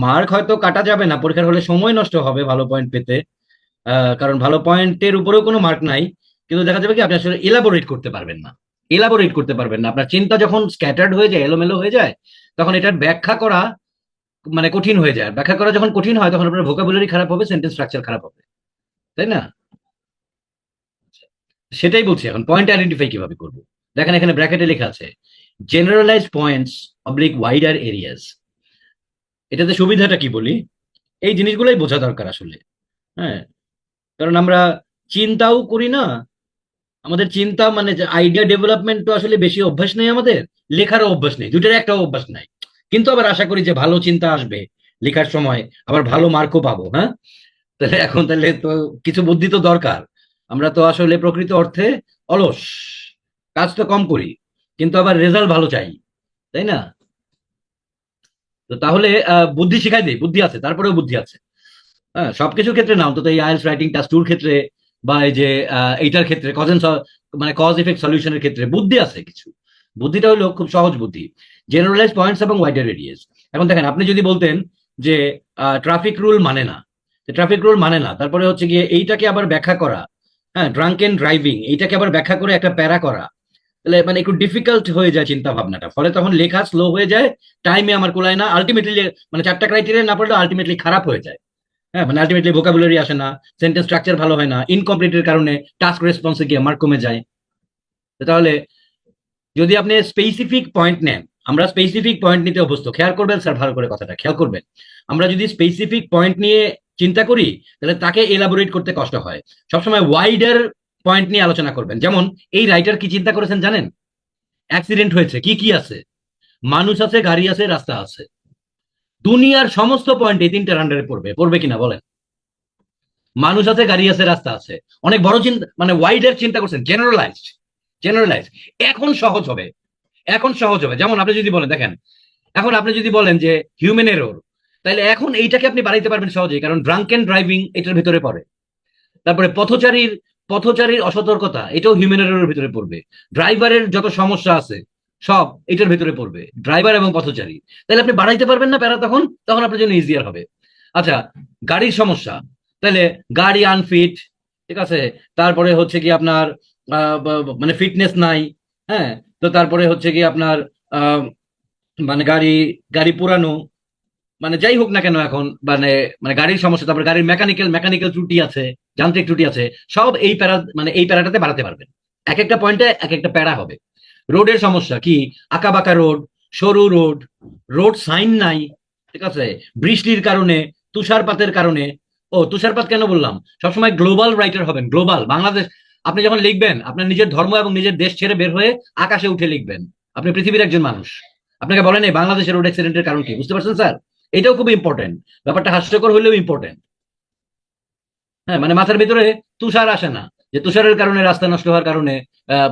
মার্ক হয়তো কাটা যাবে না পরীক্ষার হলে, সময় নষ্ট হবে ভালো পয়েন্ট পেতে, কারণ ভালো পয়েন্টের উপরেও কোনো মার্ক নাই, কিন্তু দেখা যাবে কি আপনি আসলে এলাবোরেট করতে পারবেন না, এলাবোরেট করতে পারবেন না, আপনার চিন্তা যখন স্ক্যাটার্ড হয়ে যায়, এলোমেলো হয়ে যায়, তখন এটার ব্যাখ্যা করা মানে কঠিন হয়ে যায়। ব্যাখ্যা করা যখন কঠিন হয়, তখন আপনার ভোকাবুলারি খারাপ হবে, সেন্টেন্স স্ট্রাকচার খারাপ হবে, তাই না? সেটাই বলছি, এখন পয়েন্ট আইডেন্টিফাই কিভাবে করব। দেখেন এখানে ব্র্যাকেটে লেখা আছে generalize points oblique wider areas. এটাতে সুবিধাটা কি বলি, এই জিনিসগুলোই বোঝা দরকার আসলে। হ্যাঁ, কারণ আমরা চিন্তাও করি না, আমাদের চিন্তা মানে আইডিয়া ডেভেলপমেন্ট তো আসলে বেশি অভ্যাস নেই আমাদের, লেখারও অভ্যাস নেই, দুটার একটা অভ্যাস নাই, কিন্তু আবার আশা করি যে ভালো চিন্তা আসবে লেখার সময়, আবার ভালো মার্কও পাবো। হ্যাঁ, তাহলে এখন তাহলে তো কিছু বুদ্ধি তো দরকার। আমরা তো আসলে প্রকৃত অর্থে অলস, কাজ তো কম করি, কিন্তু আবার রেজাল্ট ভালো চাই, তাই না? তো তাহলে বুদ্ধি শিখাই দেই, বুদ্ধি আছে, তারপরেও বুদ্ধি আছে। হ্যাঁ, সবকিছুর ক্ষেত্রে না, অন্তত এই আইএলস রাইটিং টাস্ক টুর ক্ষেত্রে বা এই যে এইটার ক্ষেত্রে মানে কজ ইফেক্ট সলিউশনের ক্ষেত্রে বুদ্ধি আছে কিছু। বুদ্ধিটা হলো খুব সহজ বুদ্ধি, জেনারেলাইজ পয়েন্টস এবং ওয়াইডার রেডিয়াস। এখন দেখেন, আপনি যদি বলতেন যে ট্রাফিক রুল মানে না, ট্রাফিক রুল মানে না, তারপরে হচ্ছে গিয়ে এইটাকে আবার ব্যাখ্যা করা, হ্যাঁ, ড্রাঙ্কেন ড্রাইভিং, এইটাকে আবার ব্যাখ্যা করে একটা প্যারা করা, তাহলে মানে একটু ডিফিকাল্ট হয়ে যায় চিন্তা ভাবনাটা, ফলে তখন লেখা স্লো হয়ে যায়, টাইমে আমার কুলায় না, আলটিমেটলি মানে চারটা ক্রাইটেরিয়া না পড়লে আলটিমেটলি খারাপ হয়ে যায়। হ্যাঁ, মানে আলটিমেটলি ভোকাবুলারি আসে না, সেন্টেন্স স্ট্রাকচার ভালো হয় না, ইনকমপ্লিটের কারণে টাস্ক রেসপন্সে গিয়ে মার্ক কমে যায়। তাহলে যদি আপনি স্পেসিফিক পয়েন্ট নেন, আমরা স্পেসিফিক পয়েন্ট নিতে অভ্যস্ত, খেয়াল করবেন স্যার, ভালো করে কথাটা খেয়াল করবেন, আমরা যদি স্পেসিফিক পয়েন্ট নিয়ে চিন্তা করি তাহলে তাকে এলাবোরেট করতে কষ্ট হয়। সবসময় ওয়াইডার পয়েন্ট নিয়ে আলোচনা করবেন। যেমন এই রাইটার কি চিন্তা করেছেন জানেন? অ্যাক্সিডেন্ট হয়েছে, কি কি আছে? মানুষ আছে, গাড়ি আছে, রাস্তা আছে। দুনিয়ার সমস্ত পয়েন্ট এই তিনটার আন্ডারে পড়বে, পড়বে কিনা বলেন? মানুষ আছে, গাড়ি আছে, রাস্তা আছে, অনেক বড় চিন্তা, মানে ওয়াইডার চিন্তা করছেন, জেনারেলাইজড, জেনারেলাইজ। এখন সহজ হবে, এখন সহজ হবে। যেমন আপনি যদি বলেন, দেখেন, এখন আপনি যদি বলেন যে হিউম্যান এরর, তাহলে এখন এইটাকে আপনি বাড়াইতে পারবেন সহজেই, কারণ ড্রাঙ্কেন ড্রাইভিং এটার ভিতরে পড়ে। তারপরে পথচারীর পথচারীর অসতর্কতা, এটাও হিউম্যান এররের ভিতরে পড়বে। ড্রাইভারের যত সমস্যা আছে সব এটার ভিতরে পড়বে, ড্রাইভার এবং পথচারী। তাহলে আপনি বাড়াইতে পারবেন না প্যারা, তখন তখন আপনার জন্য ইজিয়ার হবে। আচ্ছা, গাড়ির সমস্যা, তাহলে গাড়ি আনফিট, ঠিক আছে, তারপরে হচ্ছে কি আপনার মানে ফিটনেস নাই, হ্যাঁ, তো তারপরে হচ্ছে কি আপনার মানে গাড়ি গাড়ি পুরানো, মানে যাই হোক না কেন এখন, মানে মানে গাড়ির সমস্যা, তারপরে গাড়ির মেকানিক্যাল ত্রুটি আছে, যান্ত্রিক ত্রুটি আছে, সব এই প্যারা, মানে এই প্যারাটাতে বাড়াতে পারবেন। এক একটা পয়েন্টে এক একটা প্যারা হবে। রোডের সমস্যা কি, আঁকা বাঁকা রোড, সরু রোড, রোড সাইন নাই, ঠিক আছে, বৃষ্টির কারণে, তুষারপাতের কারণে। ও, তুষারপাত কেন বললাম, সবসময় গ্লোবাল রাইটার হবেন, গ্লোবাল। বাংলাদেশ, আপনি যখন লিখবেন আপনার নিজের ধর্ম এবং নিজের দেশ ছেড়ে বের হয়ে আকাশে উঠে লিখবেন, আপনি পৃথিবীর একজন মানুষ। আপনাকে বলেন এই বাংলাদেশের রোড অ্যাক্সিডেন্টের কারণ কি, বুঝতে পারছেন স্যার? এটাও খুব ইম্পর্টেন্ট, ব্যাপারটা হাস্যকর হলেও ইম্পর্টেন্ট। হ্যাঁ, মানে মাথার ভিতরে তুষার আসে না যে তুষারের কারণে রাস্তা নষ্ট হওয়ার কারণে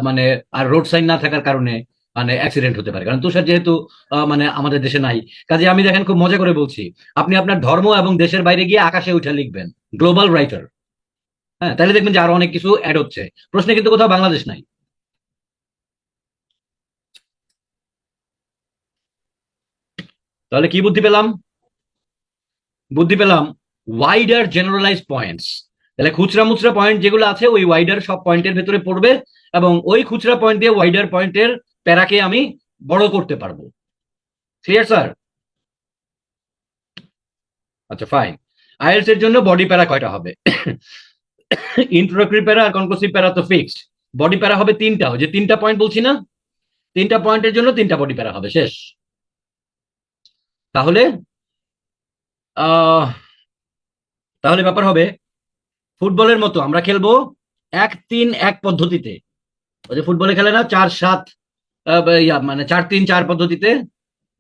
মানে আর রোড সাইন না থাকার কারণে মানে অ্যাক্সিডেন্ট হতে পারে, কারণ তুষার যেহেতু মানে আমাদের দেশে নাই। কাজে আমি দেখেন খুব মজা করে বলছি, আপনি আপনার ধর্ম এবং দেশের বাইরে গিয়ে আকাশে উঠে লিখবেন, গ্লোবাল রাইটার। হ্যাঁ, তাহলে দেখবেন যে আরো অনেক কিছু অ্যাড হচ্ছে। প্রশ্নে কিন্তু কোথাও বাংলাদেশ নাই। তাহলে কি বুদ্ধি পেলাম? বুদ্ধি পেলাম ওয়াইডার জেনারেলাইজ পয়েন্টস। তাহলে খুচরা মুচরা পয়েন্ট যেগুলো আছে ওই ওয়াইডার সব পয়েন্টের ভেতরে পড়বে, এবং ওই খুচরা পয়েন্ট দিয়ে ওয়াইডার পয়েন্টের প্যারাকে আমি বড় করতে পারবো। Clear sir? আচ্ছা, ফাইন। আইএলটিএস এর জন্য বডি প্যারা কয়টা হবে? ইন্ট্রোডাক্টরি প্যারা আর কনক্লুসিভ প্যারা তো ফিক্সড। বডি প্যারা হবে তিনটা, ওই যে তিনটা পয়েন্ট বলছি না, তিনটা পয়েন্টের জন্য তিনটা বডি প্যারা হবে, শেষ। তাহলে আহ তাহলে ব্যাপার হবে ফুটবলের মতো, আমরা খেলবো 1-3-1 পদ্ধতিতে। ওই যে ফুটবলে খেলে না 4-7, মানে 4-3-4 পদ্ধতিতে,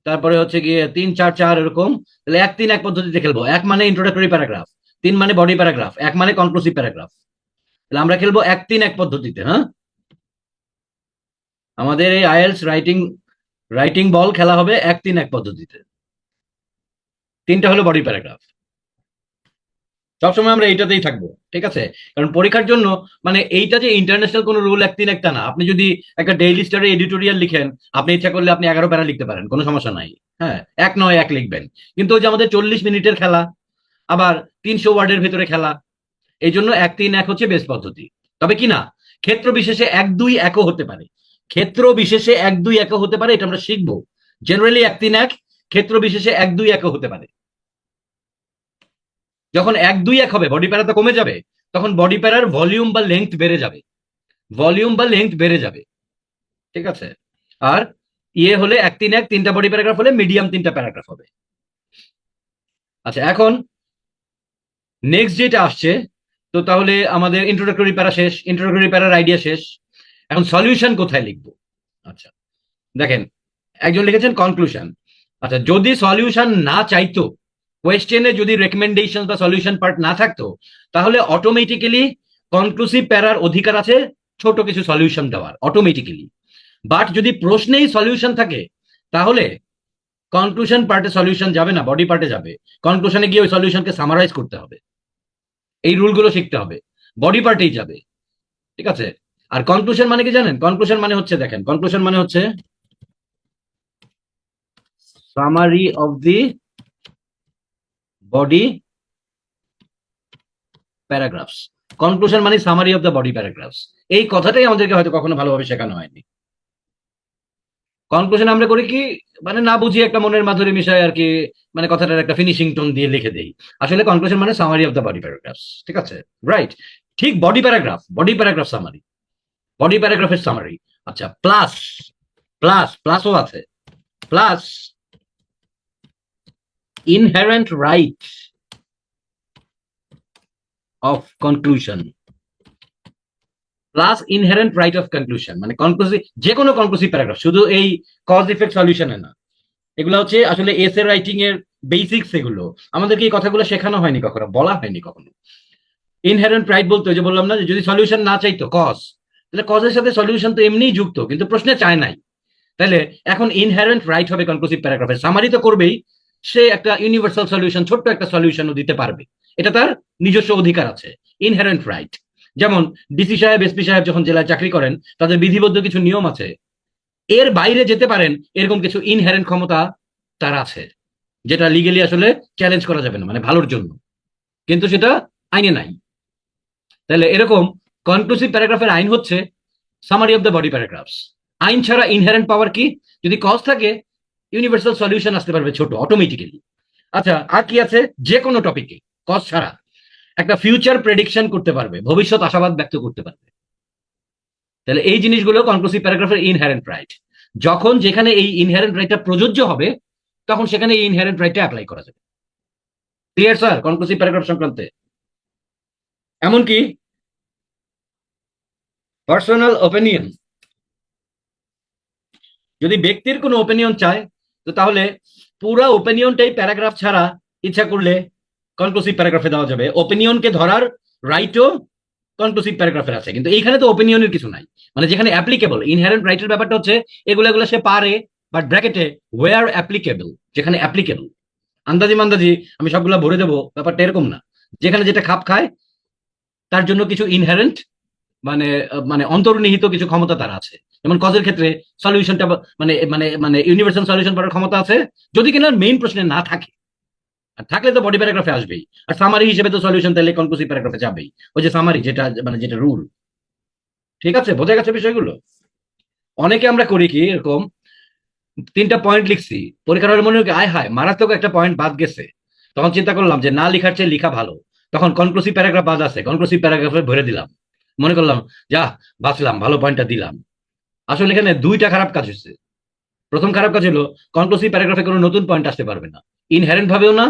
তারপরে হচ্ছে গিয়ে 3-4-4 এরকম। তাহলে 1-3-1 পদ্ধতিতে খেলবো। 1 মানে ইন্ট্রোডাক্টরি প্যারাগ্রাফ, 3 মানে বডি প্যারাগ্রাফ, 1 মানে কনক্লুসিভ প্যারাগ্রাফ। তাহলে আমরা খেলবো 1-3-1 পদ্ধতিতে। হ্যাঁ, আমাদের এই আইএলস রাইটিং রাইটিং বল খেলা হবে 1-3-1 পদ্ধতিতে। তিনটা হলো বডি প্যারাগ্রাফ। সবসময় আমরা এইটাতেই থাকবো, ঠিক আছে? কারণ পরীক্ষার জন্য মানে এইটা যে ইন্টারন্যাশনাল কোনো রুল 1-3-1 না। আপনি যদি একটা ডেইলি স্টারে এডিটোরিয়াল লিখেন, আপনি ইচ্ছা করলে আপনি 11 প্যারা লিখতে পারেন, কোনো সমস্যা নাই। হ্যাঁ, 1-9-1 লিখবেন। কিন্তু ওই যে আমাদের 40 মিনিটের খেলা, আবার 300 ওয়ার্ডের ভিতরে খেলা, এই জন্য 1-3-1 হচ্ছে বেস্ট পদ্ধতি। তবে কি না, ক্ষেত্র বিশেষে 1-2-1ও হতে পারে, ক্ষেত্র বিশেষে 1-2-1ও হতে পারে, এটা আমরা শিখবো। জেনারেলি 1-3-1, ক্ষেত্র বিশেষে 1-2-1ও হতে পারে। যখন 1-2-1 হবে বডি প্যারা তো কমে যাবে, তখন বডি প্যারার ভলিউম বা লেংথ বেড়ে যাবে, ভলিউম বা লেংথ বেড়ে যাবে, ঠিক আছে? আর ইয়ে হলে 1-3-1 তিনটা বডি প্যারাগ্রাফ হলে মিডিয়াম তিনটা প্যারাগ্রাফ হবে। আচ্ছা, এখন নেক্সট যেটা আসছে, তো তাহলে আমাদের ইন্ট্রোডাক্টরি প্যারা শেষ, ইন্ট্রোডাক্টরি প্যারার আইডিয়া শেষ। এখন সলিউশন কোথায় লিখবো? আচ্ছা, দেখেন, একজন লিখেছেন কনক্লুশন। আচ্ছা, যদি সলিউশন না চাইতো, কোয়েশ্চেনে যদি রেকমেন্ডেশন বা সলিউশন পার্ট না থাকতো, তাহলে অটোমেটিক্যালি কনক্লুসিভ প্যারার অধিকার আছে ছোট কিছু সলিউশন দেওয়ার, অটোমেটিক্যালি। বাট যদি প্রশ্নেই সলিউশন থাকে, তাহলে কনক্লুশন পার্টে সলিউশন যাবে না, বডি পার্টে যাবে। কনক্লুশনে গিয়ে ওই সলিউশনকে সামারাইজ করতে হবে। এই রুলগুলো শিখতে হবে, বডি পার্টেই যাবে, ঠিক আছে। আর কনক্লুশন মানে কি জানেন? কনক্লুশন মানে হচ্ছে, দেখেন, কনক্লুশন মানে হচ্ছে summary of the body paragraphs. Conclusion মানে summary of the body paragraphs. এই কথাটাই আমাদেরকে হয়তো কখনো ভালোভাবে শেখানো হয়নি। কনক্লুশন আমরা করি কি, মানে না বুঝিয়ে একটা মনের মাধুরী মিশায় আর কি, মানে কথাটার একটা ফিনিশিং টোন দিয়ে লিখে দেই। আসলে কনক্লুশন মানে summary of the body paragraphs, ঠিক আছে, রাইট। ঠিক বডি প্যারাগ্রাফ সামারি, বডি প্যারাগ্রাফের সামারি। আচ্ছা, প্লাস, প্লাসও আছে, plus inherent right of conclusion, plus inherent right of conclusion, মানে কনক্লুসিভ, যে কোনো কনক্লুসিভ প্যারাগ্রাফ, শুধু এই কজ ইফেক্ট সলিউশনে না। এগুলো হচ্ছে আসলে এসে রাইটিং এর বেসিক্স। এগুলো আমাদেরকে এই কথাগুলো শেখানো হয়নি কখনো, বলা হয়নি কখনো। ইনহেরেন্ট রাইট বলতে যে বললাম না, যে যদি সলিউশন না চাইতো কজ, তাহলে কজের সাথে সলিউশন তো এমনিই যুক্ত, কিন্তু প্রশ্নে চায় নাই। তাহলে এখন ইনহেরেন্ট রাইট হবে কনক্লুসিভ প্যারাগ্রাফে, সামারি তো করবেই, সে একটা ইউনিভার্সাল সলিউশন, ছোট্ট একটা সলিউশনও দিতে পারবে, এটা তার নিজস্ব অধিকার আছে, ইনহেরেন্ট রাইট। যেমন ডিসি সাহেব, এসপি সাহেব যখন জেলায় চাকরি করেন, তাদের বিধিবদ্ধ কিছু নিয়ম আছে, এর বাইরে যেতে পারেন এরকম কিছু ইনহেরেন্ট ক্ষমতা তার আছে, যেটা লিগেলি আসলে চ্যালেঞ্জ করা যাবে না, মানে ভালোর জন্য, কিন্তু সেটা আইনে নাই। তাহলে এরকম কনক্লুসিভ প্যারাগ্রাফের আইন হচ্ছে summary of the body paragraphs. আইন ছাড়া ইনহেরেন্ট পাওয়ার কি? যদি কজ থাকে, ইউনিভার্সাল সলিউশন আসতে পারবে ছোট, অটোমেটিক্যালি। আচ্ছা, আর কি আছে? যে কোনো টপিকে কজ ছাড়া একটা ফিউচার প্রেডিকশন করতে পারবে, ভবিষ্যৎ আশাবাদ ব্যক্ত করতে পারবে। তাহলে এই জিনিসগুলো কনক্লুসিভ প্যারাগ্রাফের ইনহেরেন্ট রাইট। যখন যেখানে এই ইনহেরেন্ট রাইটটা প্রযোজ্য হবে, তখন সেখানে এই ইনহেরেন্ট রাইটটা অ্যাপ্লাই করা যাবে। ক্লিয়ার স্যার কনক্লুসিভ প্যারাগ্রাফ সংক্রান্তে? এমনকি পার্সোনাল ওপিনিয়ন, যদি ব্যক্তির কোনো ওপিনিয়ন চায়, তো তাহলে পুরো ওপিনিয়নটাই প্যারাগ্রাফ ছাড়া ইচ্ছা করলে কনক্লুসিভ প্যারাগ্রাফে দেওয়া যাবে। ওপিনিয়নকে ধরার রাইটও কনক্লুসিভ প্যারাগ্রাফের আছে, কিন্তু এইখানে তো ওপিনিয়নের কিছু নাই। মানে যেখানে অ্যাপ্লিকেবল, ইনহেরেন্ট রাইটের ব্যাপারটা হচ্ছে এগুলো এগুলো সে পারে, বাট ব্র্যাকেটে ওয়ার অ্যাপ্লিকেবল, যেখানে অ্যাপ্লিকেবল। আন্দাজি মান্দাজি আমি সবগুলো ভরে দেবো, ব্যাপারটা এরকম না। যেখানে যেটা খাপ খায়, তার জন্য কিছু ইনহেরেন্ট, মানে মানে অন্তর্নিহিত কিছু ক্ষমতা তার আছে। যেমন কজের ক্ষেত্রে সলিউশনটা, মানে মানে মানে ইউনিভার্সাল সলিউশন পাওয়ার ক্ষমতা আছে, যদি কিনা মেইন প্রশ্নে না থাকে। আর থাকলে তো বডি প্যারাগ্রাফে আসবেই, আর সামারি হিসেবে তো সলিউশন তাহলে কনক্লুসিভ প্যারাগ্রাফে যাবেই। ওই যে সামারি, যেটা মানে যেটা রুল। ঠিক আছে, বোঝা গেছে বিষয়গুলো? অনেকে আমরা করি কি এরকম, 3টা পয়েন্ট লিখছি, পরীক্ষার হলে মনে হয় আয় হায় মারাত্মক একটা পয়েন্ট বাদ গেছে, তখন চিন্তা করলাম যে না লিখার চেয়ে লিখা ভালো, তখন কনক্লুসিভ প্যারাগ্রাফ বাদ আছে, কনক্লুসিভ প্যারাগ্রাফে ভরে দিলাম, মনে করলাম যা বাঁচলাম, ভালো পয়েন্টটা দিলাম। আসলে এখানে 2টা খারাপ কাজ হচ্ছে। প্রথম খারাপ কাজ হলো কনক্লুসিভ প্যারাগ্রাফে কোনো নতুন পয়েন্ট আসতে পারবে না, ইনহেরেন্ট ভাবেও না,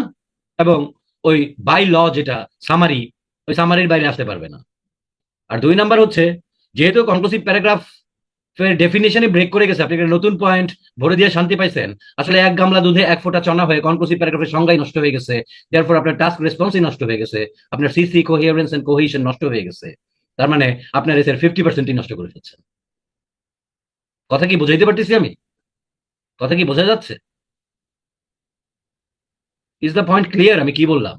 এবং ওই বাই ল যেটা সামারি, ওই সামারির বাইরে আসতে পারবে না। আর 2 নাম্বার হচ্ছে, যেহেতু কনক্লুসিভ প্যারাগ্রাফ ডেফিনেশনে ব্রেক করে গেছে, আপনি একটা নতুন পয়েন্ট ভরে দিয়ে শান্তি পাইছেন, আসলে এক গামলা দুধে এক ফোঁটা চনা হয়ে কনক্লুসিভ প্যারাগ্রাফের সংজ্ঞাই নষ্ট হয়ে গেছে, এরপর আপনার টাস্ক রেসপন্সই নষ্ট হয়ে গেছে, আপনার সিসি, কোহিয়ারেন্স এন্ড কোহিশন নষ্ট হয়ে গেছে। তার মানে আপনার এসের 50%ই নষ্ট করে ফেলছেন। কথা কি বুঝাইতে পারতেছি আমি? কথা কি বোঝা যাচ্ছে? ইজ দ্য পয়েন্ট ক্লিয়ার আমি কি বললাম?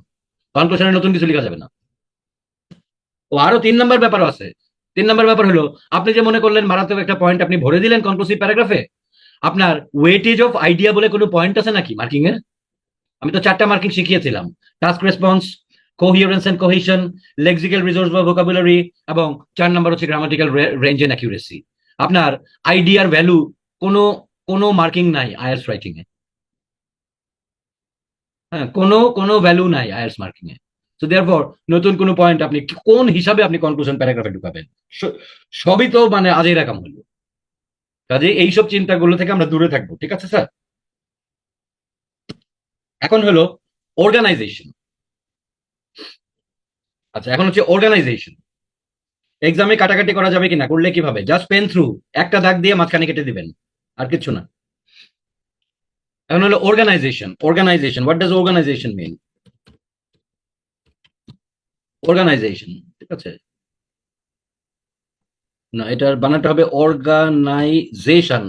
কনক্লুশনে নতুন কিছু লেখা যাবে না। ও আরো 3 নাম্বার ব্যাপারও আছে। 3 নাম্বার ব্যাপার হলো, আপনি যে মনে করলেন মারাত্মক একটা পয়েন্ট আপনি ভরে দিলেন কনক্লুসিভ প্যারাগ্রাফে, আপনার ওয়েটেজ অফ আইডিয়া বলে কোনো পয়েন্ট আছে নাকি মার্কিং এর? আমি তো 4টা মার্কিং শিখিয়েছিলাম, task response, coherence and cohesion, lexical resource বা ভোকাবুলারি, এবং 4 নাম্বার হচ্ছে গ্রামাটিক্যাল রেঞ্জ এন্ড অ্যাকিউরেসি। আপনার আইডিয়ার ভ্যালু কোনো কোনো মার্কিং নাই আইএলটিএস রাইটিং এ। হ্যাঁ, কোনো কোনো ভ্যালু নাই আইএলটিএস মার্কিং এ। সো দেয়ারফর নতুন কোনো পয়েন্ট আপনি কোন হিসাবে আপনি কনক্লুশন প্যারাগ্রাফে ঢুকাবেন? সবই তো মানে আজেই রাকাম হলো। কাজে এইসব চিন্তাগুলো থেকে আমরা দূরে থাকবো, ঠিক আছে স্যার? এখন হলো অর্গানাইজেশন। আচ্ছা, এখন হচ্ছে অর্গানাইজেশন। এক্সামে কাটাকাটি করা যাবে কিনা, করলে কিভাবে? জাস্ট পেন থ্রু, একটা দাগ দিয়ে মাঝখানে কেটে দিবেন, আর কিছু না। এখন হলো organization. Organization, what does organization mean? Organization, ঠিক আছে, না এটার বানানটা হবে অর্গানাইজেশন,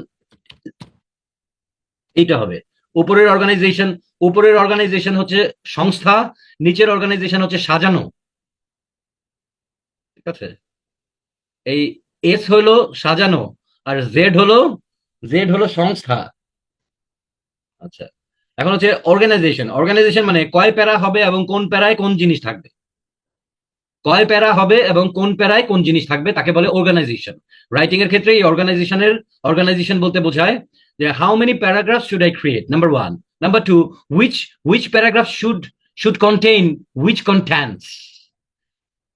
এইটা হবে। উপরের অর্গানাইজেশন, উপরের অর্গানাইজেশন হচ্ছে সংস্থা, নিচের অর্গানাইজেশন হচ্ছে সাজানো। আছে? এই এস হলো সাজানো, আর জেড হলো সংস্থা। আচ্ছা, এখন হচ্ছে অর্গানাইজেশন। অর্গানাইজেশন মানে কয় প্যারা হবে এবং কোন প্যারায় কোন জিনিস থাকবে। কয় প্যারা হবে এবং কোন প্যারায় কোন জিনিস থাকবে তাকে বলে অর্গানাইজেশন। রাইটিং এর ক্ষেত্রে এই অর্গানাইজেশন বলতে বোঝায় যে how many paragraph should I create, number one. Number two, which paragraph should contain which contents.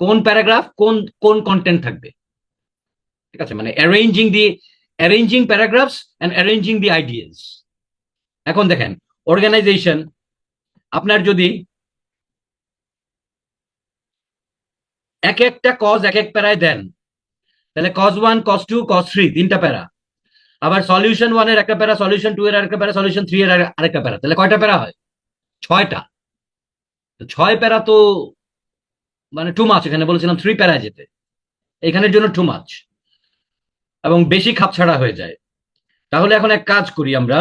কোন প্যারাগ্রাফ কোন কোন কন্টেন্ট থাকবে, ঠিক আছে? মানে arranging paragraphs and arranging the ideas. এখন দেখেন, অর্গানাইজেশন আপনার যদি এক একটা কজ এক এক প্যারায় দেন, তাহলে cause one, cause two, cause three, তিনটা প্যারা। আবার সলিউশন ওয়ান এর একটা প্যারা, সলিউশন টু এর আরেকটা প্যারা, সলিউশন থ্রি এর আরেকটা প্যারা, তাহলে কয়টা প্যারা হয়? ছয়টা। ছয় প্যারা তো মানে টু মাচ। এখানে বলেছিলাম থ্রি প্যারায় যেতে, এখানের জন্য টু মাচ এবং বেশি খাপছাড়া হয়ে যায়। তাহলে এখন এক কাজ করি, আমরা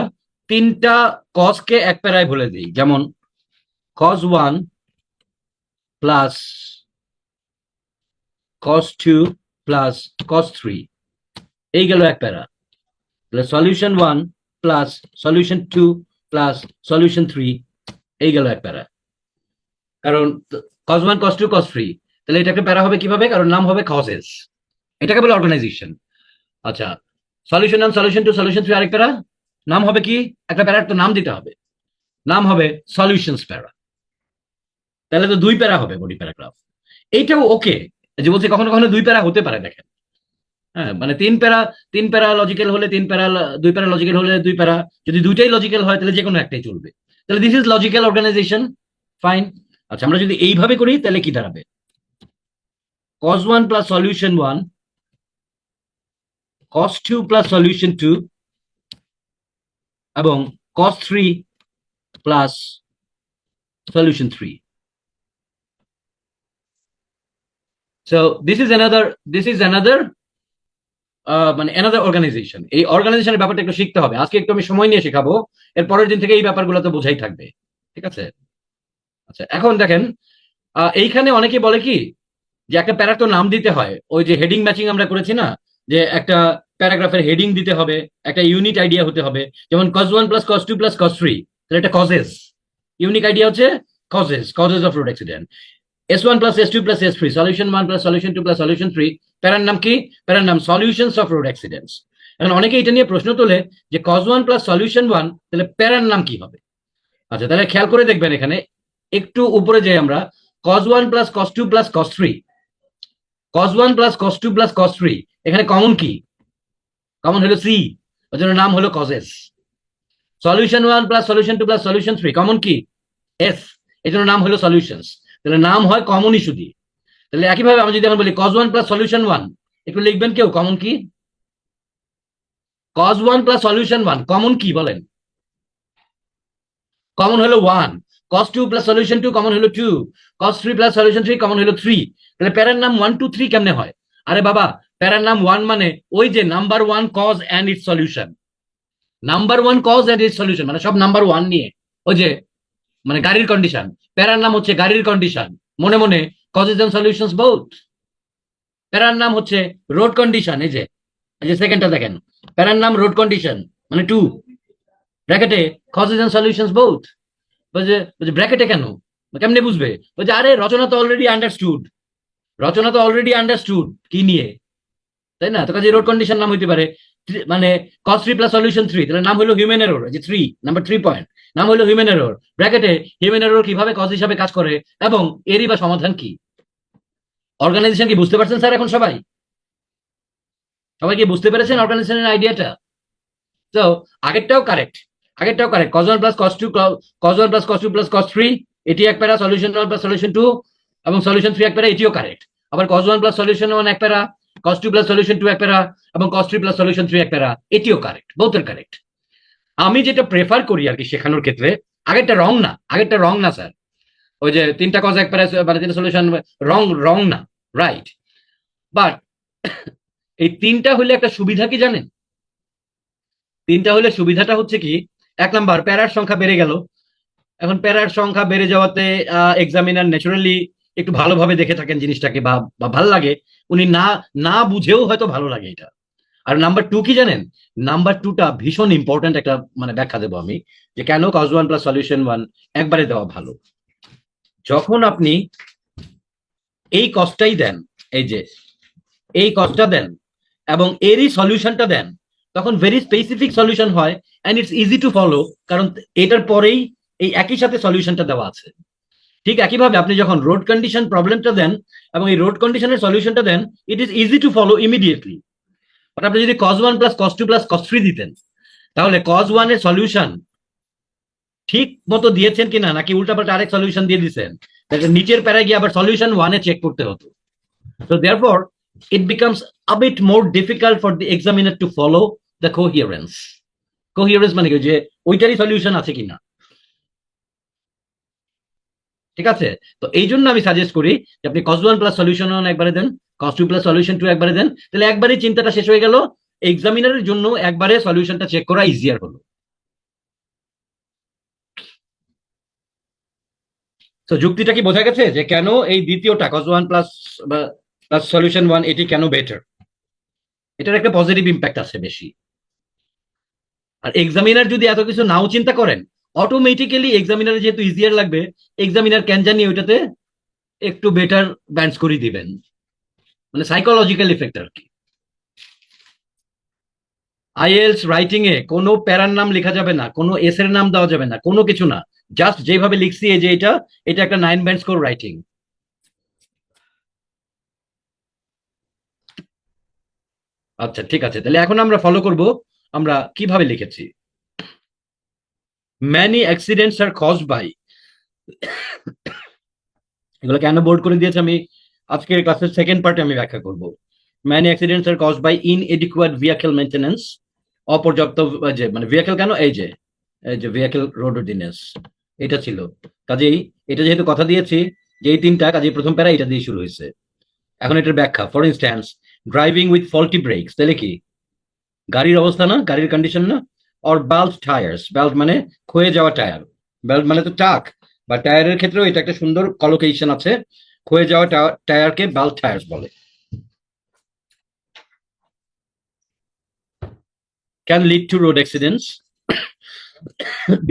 তিনটা কজকে এক প্যারায় বলে দিই, যেমন cause one plus cause two plus cause three, এই গেল এক প্যারা। তাহলে solution one plus solution two plus solution three, এই গেল এক প্যারা। কারণ cause one, cause two, cause three, তাহলে এটাকে প্যারা হবে কিভাবে? কারণ নাম হবে কজেস। এটাকে বলে অর্গানাইজেশন। আচ্ছা, solution one, solution to, solution three, আরেক প্যারা, নাম হবে কি? একটা প্যারার তো নাম দিতে হবে, নাম হবে সলিউশনস প্যারা। তাহলে তো দুই প্যারা হবে বডি প্যারাগ্রাফ। এইটাও ওকে, যে বলছে কখনো কখনো দুই প্যারা হতে পারে, দেখেন। হ্যাঁ, মানে তিন প্যারা লজিক্যাল হলে তিন প্যারা, দুই প্যারা লজিক্যাল হলে দুই প্যারা, যদি দুইটাই লজিক্যাল হয় তাহলে যে কোনো একটাই চলবে। তাহলে this is logical organization, fine. আচ্ছা, আমরা যদি এইভাবে করি তাহলে কি দাঁড়াবে? cos 1 plus solution 1, cos 2 plus solution 2 এবং cos 3 plus solution 3। So this is another মানে another organization। এই অর্গানাইজেশনের ব্যাপারটা একটু শিখতে হবে, আজকে একটু আমি সময় নিয়ে শেখাবো, এর পরের দিন থেকে এই ব্যাপারগুলো তো বোঝাই থাকবে, ঠিক আছে? আচ্ছা, এখন দেখেন, এইখানে অনেকে বলে কি যে একটা প্যারার তো নাম দিতে হয়, ওই যে হেডিং ম্যাচিং আমরা করেছি না, যে একটা প্যারাগ্রাফের হেডিং দিতে হবে, একটা ইউনিট আইডিয়া হতে হবে। যেমন cause one plus cause two plus cause three, তাহলে এটা কজেস। ইউনিক আইডিয়া হচ্ছে causes of road accident. S one plus S two plus S three, solution one plus solution two plus solution three, প্যারার নাম কি? প্যারার নাম solutions of road accidents. এখন অনেকে এটা নিয়ে প্রশ্ন তোলে যে cause one plus solution one, তাহলে প্যারার নাম কি হবে? আচ্ছা, তাহলে খেয়াল করে দেখবেন, এখানে একটু উপরে যাই আমরা, cause one plus cause two plus cause three, cos 1 plus cos 2 plus cos 3, এখানে কমন কি? কমন হলো সি, ওর জন্য নাম হলো causes. Solution 1 plus solution 2 plus solution 3, common কি? এস, এর জন্য নাম হলো সলিউশনস। তাহলে নাম হয় কমন ইস্যু দিয়ে। তাহলে একইভাবে আমি যদি এখন বলি cos 1 প্লাস সলিউশন 1, একটু লিখবেন কেউ কমন কি? cos 1 প্লাস সলিউশন 1, কমন কি বলেন? কমন হলো 1। cos 2 প্লাস সলিউশন 2, কমন হলো 2। cos 3 প্লাস সলিউশন 3, কমন হলো 3। তাহলে প্যারার নাম 1 2 3 কেমনে হয়? আরে বাবা, প্যারার নাম 1 মানে ওই যে number 1 cause and its solution. Number 1 cause and its solution মানে সব নাম্বার 1 নিয়ে, ওই যে মানে গাড়ির কন্ডিশন, প্যারার নাম হচ্ছে গাড়ির কন্ডিশন, মনে মনে কজেস এন্ড সলিউশনস বোথ। প্যারার নাম হচ্ছে রোড কন্ডিশন, এই যে সেকেন্ডটা দেখেন, প্যারার নাম রোড কন্ডিশন মানে 2, ব্র্যাকেটে কজেস এন্ড সলিউশনস বোথ। বলছে ব্র্যাকেটে কেন, কেমনে বুঝবে? বলছে আরে রচনা তো অলরেডি আন্ডারস্টুড, রচনা তো অলরেডি আন্ডারস্টুড কি নিয়ে, তাই না? তো কাজে রোড কন্ডিশন নাম হইতে পারে মানে cos 3 প্লাস সলিউশন 3, তাহলে নাম হলো হিউম্যান এরর, যে 3 নাম্বার 3 পয়েন্ট, নাম হলো হিউম্যান এরর। ব্র্যাকেটে হিউম্যান এরর কিভাবে কজ হিসাবে কাজ করে এবং এরই বা সমাধান কি। অর্গানাইজেশন কি বুঝতে পারছেন স্যার? এখন সবাই সবাই কি বুঝতে পেরেছেন অর্গানাইজেশনের আইডিয়াটা? তো আগেরটাও correct, cos 1 plus cos 2, cos 1 plus cos 2 plus cos 3, এটি এক প্যারা, সলিউশন 1 প্লাস সলিউশন 2 এবং সলিউশন 3 এক প্যারা, এটিও কারেক্ট। আবার cos 1 প্লাস সলিউশন 1 এক প্যারা, cos 2 প্লাস সলিউশন 2 এক প্যারা এবং cos 3 প্লাস সলিউশন 3 এক প্যারা, এটিও কারেক্ট, বোথ আর কারেক্ট। আমি যেটা প্রেফার করি আর কি শেখানোর ক্ষেত্রে, আগেরটা রং না স্যার, ওই যে তিনটা কজ এক প্যারা মানে তিনটা সলিউশন, রং না, রাইট। বাট এই তিনটা হলে একটা সুবিধা কি জানেন? তিনটা হলে সুবিধাটা হচ্ছে কি, এক নাম্বার প্যারার সংখ্যা বেড়ে গেল। এখন প্যারার সংখ্যা বেড়ে যাওয়াতে এক্সামিনার ন্যাচুরালি একটু ভালোভাবে দেখে থাকেন জিনিসটাকে, বা ভালো লাগে, উনি না না বুঝেও হয়তো ভালো লাগে এটা। আর নাম্বার টু কি জানেন? নাম্বার টুটা ভীষণ ইম্পর্ট্যান্ট একটা মানে ব্যাখ্যা দেবো আমি, যে কেন cause one plus solution one একবারে দেওয়া ভালো। যখন আপনি এই কজটাই দেন, এই যে এই কজটা দেন এবং এরই সলিউশনটা দেন, তখন ভেরি স্পেসিফিক সলিউশন হয় and it's easy to follow, কারণ এটার পরেই এই একই সাথে সলিউশনটা দেওয়া আছে। ঠিক একইভাবে আপনি যখন রোড কন্ডিশন প্রবলেমটা দেন এবং এই রোড কন্ডিশনের সলিউশনটা দেন, it is easy to follow immediately. But আপনি যদি cause one plus cause two plus cause three দিতেন, তাহলে কজ ওয়ানের সলিউশন ঠিক মতো দিয়েছেন কিনা, নাকি উল্টাপাল্টা আরেক সলিউশন দিয়ে দিচ্ছেন, নিচের প্যারায় গিয়ে আবার সলিউশন ওয়ানে চেক করতে হতো। So therefore, it becomes a bit more difficult for the examiner to follow the coherence. Coherence মানে কি, যে ওইটারই সলিউশন আছে কিনা। ঠিক আছে? তো এই জন্য আমি সাজেস্ট করি যে আপনি cause one plus solution one একবারে দেন, cause two plus solution two একবারে দেন, তাহলে একবারই চিন্তাটা শেষ হয়ে গেল, এক্সামিনারের জন্য একবারে সলিউশনটা চেক করা ইজিয়ার হলো। তো যুক্তিটা কি বোঝা গেছে যে কেন এই দ্বিতীয়টা cause one plus plus solution one এটি কেন বেটার? এটার একটা পজিটিভ ইম্প্যাক্ট আছে বেশি। আর এক্সামিনার যদি এত কিছু নাও চিন্তা করেন, অটোমেটিক্যালি এক্সামিনার যেহেতু ইজিয়ার লাগবে, এক্সামিনার ক্যান জানি ওইটাতে একটু বেটার ব্যান্স করে দিবেন, মানে সাইকোলজিক্যাল ইফেক্ট আর কি। আইএলস রাইটিং এ কোনো প্যারার নাম লেখা যাবে না, কোনো এস এর নাম দেওয়া যাবে না, কোনো কিছু না, জাস্ট যেভাবে লিখছি এই যে এটা এটা একটা 9 ব্যান্ড স্কোর রাইটিং। আচ্ছা ঠিক আছে, তাহলে এখন আমরা ফলো করব আমরা কিভাবে লিখেছি। Many accidents are caused by, এগুলো কেন বোর্ড করে দিয়েছে আমি আজকের ক্লাসের সেকেন্ড পার্টে আমি ব্যাখ্যা করব। Many accidents are caused by inadequate vehicle maintenance, অপর্যাপ্ত যে মানে ভেহিকল কেন, এই যে ভেহিকল রোডওয়ার্দিনেস এটা ছিল। কাজেই এটা যেহেতু কথা দিয়েছি যে এই তিনটা, কাজেই প্রথম প্যারা এটা দিয়ে শুরু হয়েছে। এখন এটার ব্যাখ্যা, for instance driving with faulty ব্রেকস, তাহলে কি গাড়ির অবস্থা না, গাড়ির কন্ডিশন না। অর বেল্ট টায়ার্স, বেল্ট মানে ক্ষয়ে যাওয়া টায়ার, বেল্ট মানে তো টাক বা টায়ারের ক্ষেত্রেও এটা একটা সুন্দর কলোকেশন আছে, ক্ষয়ে যাওয়া টায়ারকে বেল্ট টায়ার্স বলে। Can lead two road accidents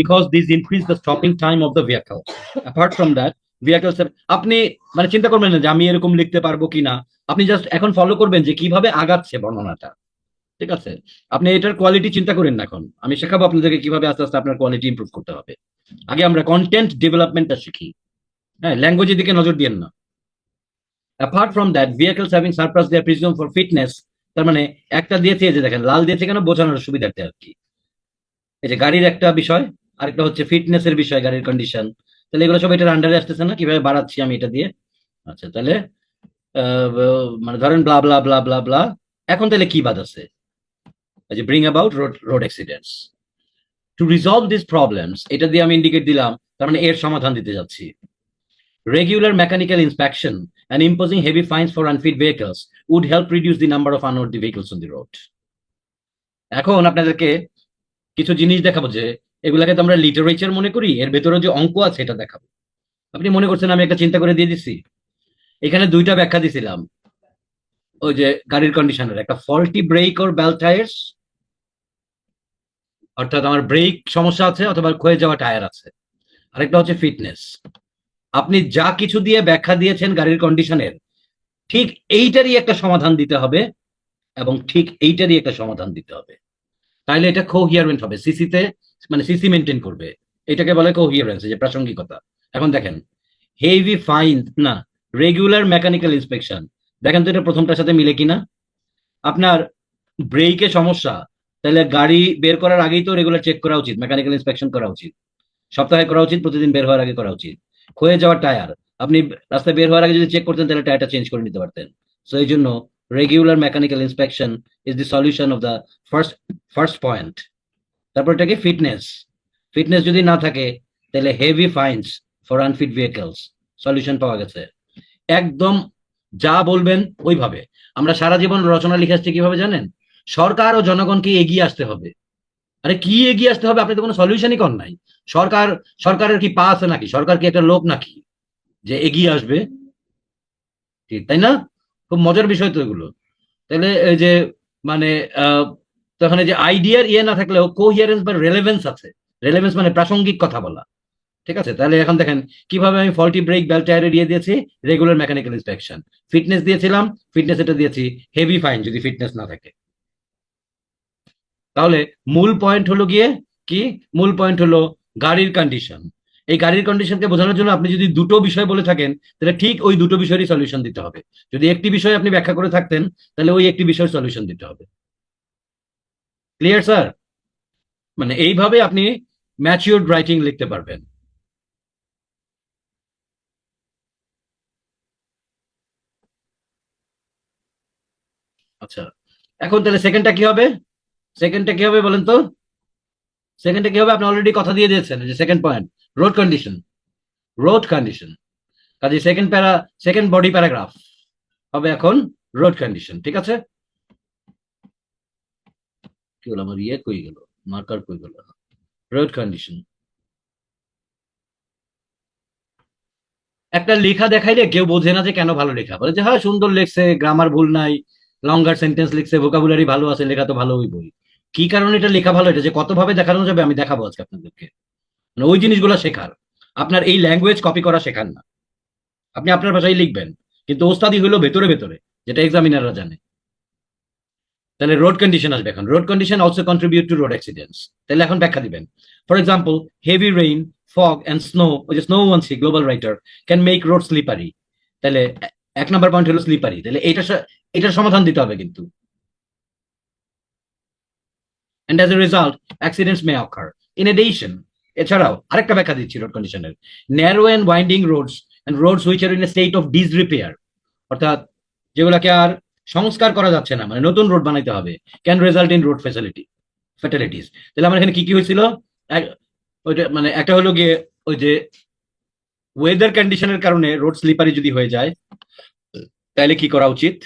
because these increase the stopping time of the vehicle. Apart from that, vehicles আপনি মানে চিন্তা করবেন না যে আমি এরকম লিখতে পারবো কিনা, আপনি জাস্ট এখন ফলো করবেন যে কিভাবে আগাচ্ছে বর্ণনাটা। ঠিক আছে, আপনি এটার কোয়ালিটি চিন্তা করেন না, এখন আমি শেখাবো আপনাদেরকে কিভাবে আস্তে আস্তে আপনার কোয়ালিটি ইমপ্রুভ করতে হবে। আগে আমরা কন্টেন্ট ডেভেলপমেন্টটা শিখি, হ্যাঁ, ল্যাঙ্গুয়েজের দিকে নজর দিয়েন না। Apart from that, vehicles having surplus their prism for fitness, তার মানে একটা দিয়েছে, যে দেখেন লাল দিয়েছে কেন, বোঝানোর সুবিধার্থে আর কি। এই যে গাড়ির একটা বিষয়, আরেকটা হচ্ছে ফিটনেস এর বিষয়, গাড়ির কন্ডিশন, তাহলে এগুলো সব এটার আন্ডারে আসতেছে না, কিভাবে বাড়াচ্ছি আমি এটা দিয়ে। আচ্ছা তাহলে মানে ধরেন ব্লা ব্লা ব্লা ব্লা ব্লা, এখন তাহলে কি বাদ আছে, যে bring about road accidents two resolve this problems, এটা দিয়ে আমি ইন্ডিকেট দিলাম, তার মানে এর সমাধান দিতে যাচ্ছি। Regular mechanical inspection and imposing heavy fines for unfit vehicles would help reduce the number of unworthy vehicles on the road. এখন আপনাদেরকে কিছু জিনিস দেখাবো যে এগুলাকে তো আমরা লিটারেচার মনে করি, এর ভেতরে যে অঙ্ক আছে এটা দেখাবো। আপনি মনে করছেন আমি একটা চিন্তা করে দিয়ে দিচ্ছি, এখানে দুইটা ব্যাখ্যা দিছিলাম, ওই যে গাড়ির কন্ডিশনের, একটা ফল্টি ব্রেক ওর বেল্ট টায়ার্স, অর্থাৎ আমার ব্রেক সমস্যা আছে অথবা ক্ষয়ে যাওয়া টায়ার আছে, আরেকটা হচ্ছে ফিটনেস। আপনি যা কিছু দিয়ে ব্যাখ্যা দিয়েছেন গাড়ির কন্ডিশনের, ঠিক এইটারই একটা সমাধান দিতে হবে এবং ঠিক এইটারই একটা সমাধান দিতে হবে, তাহলে এটা কোহিয়ারেন্ট হবে, সিসিতে মানে সিসি মেনটেন করবে, এটাকে বলে কোহিয়ারেন্স, যে প্রাসঙ্গিকতা। এখন দেখেন হেভি ফাইন না রেগুলার মেকানিক্যাল ইন্সপেকশন, দেখেন তো এটা প্রথমটার সাথে মিলে কিনা। আপনার ব্রেকে সমস্যা, তাহলে গাড়ি বের করার আগেই তো রেগুলার চেক করা উচিত, মেকানিক্যাল ইন্সপেকশন করা উচিত, সপ্তাহে করা উচিত, প্রতিদিন বের হওয়ার আগে করা উচিত। ক্ষয়ে যাওয়া টায়ার, আপনি রাস্তায় বের হওয়ার আগে যদি চেক করতেন তাহলে টায়ারটা চেঞ্জ করে নিতে পারতেন। সো এই জন্য regular mechanical inspection is the solution of the first point. তারপর এটাকে ফিটনেস, ফিটনেস যদি না থাকে তাহলে heavy fines for unfit vehicles, solution পাওয়া গেছে। একদম যা বলবেন ওইভাবে। আমরা সারা জীবন রচনা লিখে আসছি কিভাবে জানেন, সরকার ও জনগণকে এগিয়ে আসতে হবে। আরে কি এগিয়ে আসতে হবে, আপনি তো কোনো সলিউশনই কর নাই। সরকারের কি পা আছে নাকি, সরকার কি একটা লোক নাকি যে এগিয়ে আসবে? তাই না? খুব মজার বিষয় তো এগুলো। তাহলে এই যে মানে তখন এই যে আইডিয়ার ইয়ে না থাকলেও কোহিয়ারেন্স বা রেলেভেন্স আছে। রেলেভেন্স মানে প্রাসঙ্গিক কথা বলা। ঠিক আছে? তাহলে এখন দেখেন কিভাবে আমি ফল্টি ব্রেক বেল্ট টায়ারে দিয়ে দিয়েছি রেগুলার মেকানিক্যাল ইন্সপেকশন। ফিটনেস দিয়েছিলাম, ফিটনেস এটা দিয়েছি হেভি ফাইন যদি ফিটনেস না থাকে। তাহলে মূল পয়েন্ট হলো গিয়ে কি? মূল পয়েন্ট হলো গাড়ির কন্ডিশন। এই গাড়ির কন্ডিশনকে বোঝানোর জন্য আপনি যদি দুটো বিষয় বলে থাকেন তাহলে ঠিক ওই দুটো বিষয়েরই সলিউশন দিতে হবে। যদি একটি বিষয় আপনি ব্যাখ্যা করে থাকতেন তাহলে ওই একটি বিষয়ের সলিউশন দিতে হবে। Clear sir? মানে এইভাবে আপনি ম্যাচিউরড রাইটিং লিখতে পারবেন। আচ্ছা, এখন তাহলে সেকেন্ডটা কি হবে? সেকেন্ডটা কি হবে বলেন তো? সেকেন্ডটা কি হবে? আপনি অলরেডি কথা দিয়ে দিয়েছেন যে second point road condition. Road condition কাজে second para, second body paragraph হবে এখন রোড কন্ডিশন। ঠিক আছে? কি হলো আমার ইয়ে কই গেল? মার্কার কই গেল? Road condition. একটা লেখা দেখাইলে কেউ বোঝে না যে কেন ভালো লেখা, বলে যে হ্যাঁ সুন্দর লেখছে, গ্রামার ভুল নাই, লঙ্গার সেন্টেন্স লিখছে, ভোকাবুলারি ভালো আছে, লেখা তো ভালো হইবই। কি কারণে এটা লেখা ভালো, এটা যে কত ভাবে দেখানো যাবে আমি দেখাবো আজকে আপনাদেরকে। মানে ওই জিনিসগুলো শেখার, আপনার এই ল্যাঙ্গুয়েজ কপি করা শেখার না। আপনি আপনার ভাষায় লিখবেন, কিন্তু ওস্তাদি হইলো ভেতরে ভেতরে, যেটা এক্সামিনাররা জানে। তাহলে রোড কন্ডিশন আসবে এখন। Road condition also contribute to road accidents. তাহলে এখন ব্যাখ্যা দিবেন। For example, heavy rain, fog and snow, ওই যে snow once global writer, can make road slippery. তাহলে এক নম্বর পয়েন্ট হলো স্লিপারি। তাহলে এটার সমাধান দিতে হবে কিন্তু। And as a result accidents may occur. In addition, এছাড়াও আরেকটা ব্যাখ্যা দিচ্ছি রোড কন্ডিশনের। Narrow and winding roads and roads which are in a state of disrepair, অর্থাৎ যেগুলোকে আর সংস্কার করা যাচ্ছে না, মানে নতুন রোড বানাইতে হবে, ক্যান রেজাল্ট ইন রোড ফ্যাটালিটিস। তাহলে আমার এখানে কি কি হয়েছিল? ওইটা মানে একটা হলো গিয়ে ওই যে ওয়েদার কন্ডিশনের কারণে রোড স্লিপারি যদি হয়ে যায় তাহলে কি করা উচিত,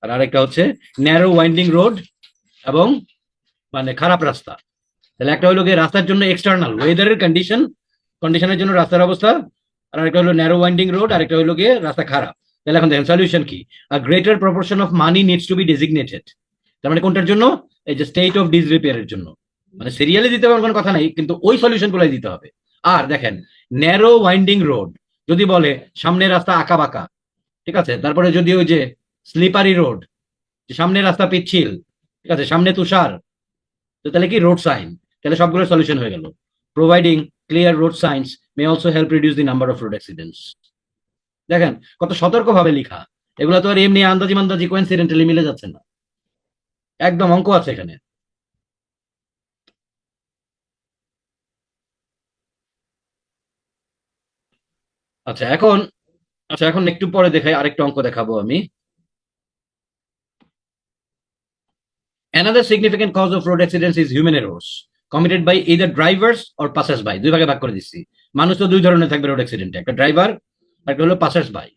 আর আরেকটা হচ্ছে ন্যারো ওয়াইন্ডিং রোড এবং মানে খারাপ রাস্তা। তাহলে একটা হলো গিয়ে রাস্তার জন্য এক্সটার্নাল ওয়েদারের কন্ডিশনের জন্য রাস্তার অবস্থা, আর একটা হলো ন্যারো ওয়াইন্ডিং রোড, আর একটা হলো গিয়ে রাস্তা খারাপ। তাহলে এখন দেখেন সলিউশন কি? A greater proportion of money needs to be designated. তার মানে কোনটার জন্য? এই যে স্টেট অফ ডিসরিপেয়ারের জন্য। মানে সিরিয়ালি দিতে পারবেন কোনো কথা নাই, কিন্তু ওই সলিউশন গুলাই দিতে হবে। আর দেখেন ন্যারো ওয়াইন্ডিং রোড যদি বলে সামনে রাস্তা আঁকা বাঁকা, ঠিক আছে, তারপরে যদি ওই যে স্লিপারি রোড, সামনে রাস্তা পিচ্ছিল, ঠিক আছে, সামনে তুষার, তো তাহলে কি রোড সাইন। তাহলে সবগুলো সলিউশন হয়ে গেল। Providing clear road science may also help reduce the number of road accidents. দেখেন কত সতর্ক ভাবে লিখা। এগুলো তো আর এমনি আন্দাজি মান্দাজি কোইন্সিডেন্টালি মিলে যাচ্ছে না, একদম অঙ্ক আছে এখানে। আচ্ছা এখন, আচ্ছা এখন একটু পরে দেখাই, আরেকটা অঙ্ক দেখাবো আমি। Another significant cause of road accidents is human errors committed by either drivers or passers by। দুই ভাগে ভাগ করে দিচ্ছি। মানুষ তো দুই ধরনের থাকবে রোড অ্যাক্সিডেন্টে, একটা ড্রাইভার, একটা হলো passersby.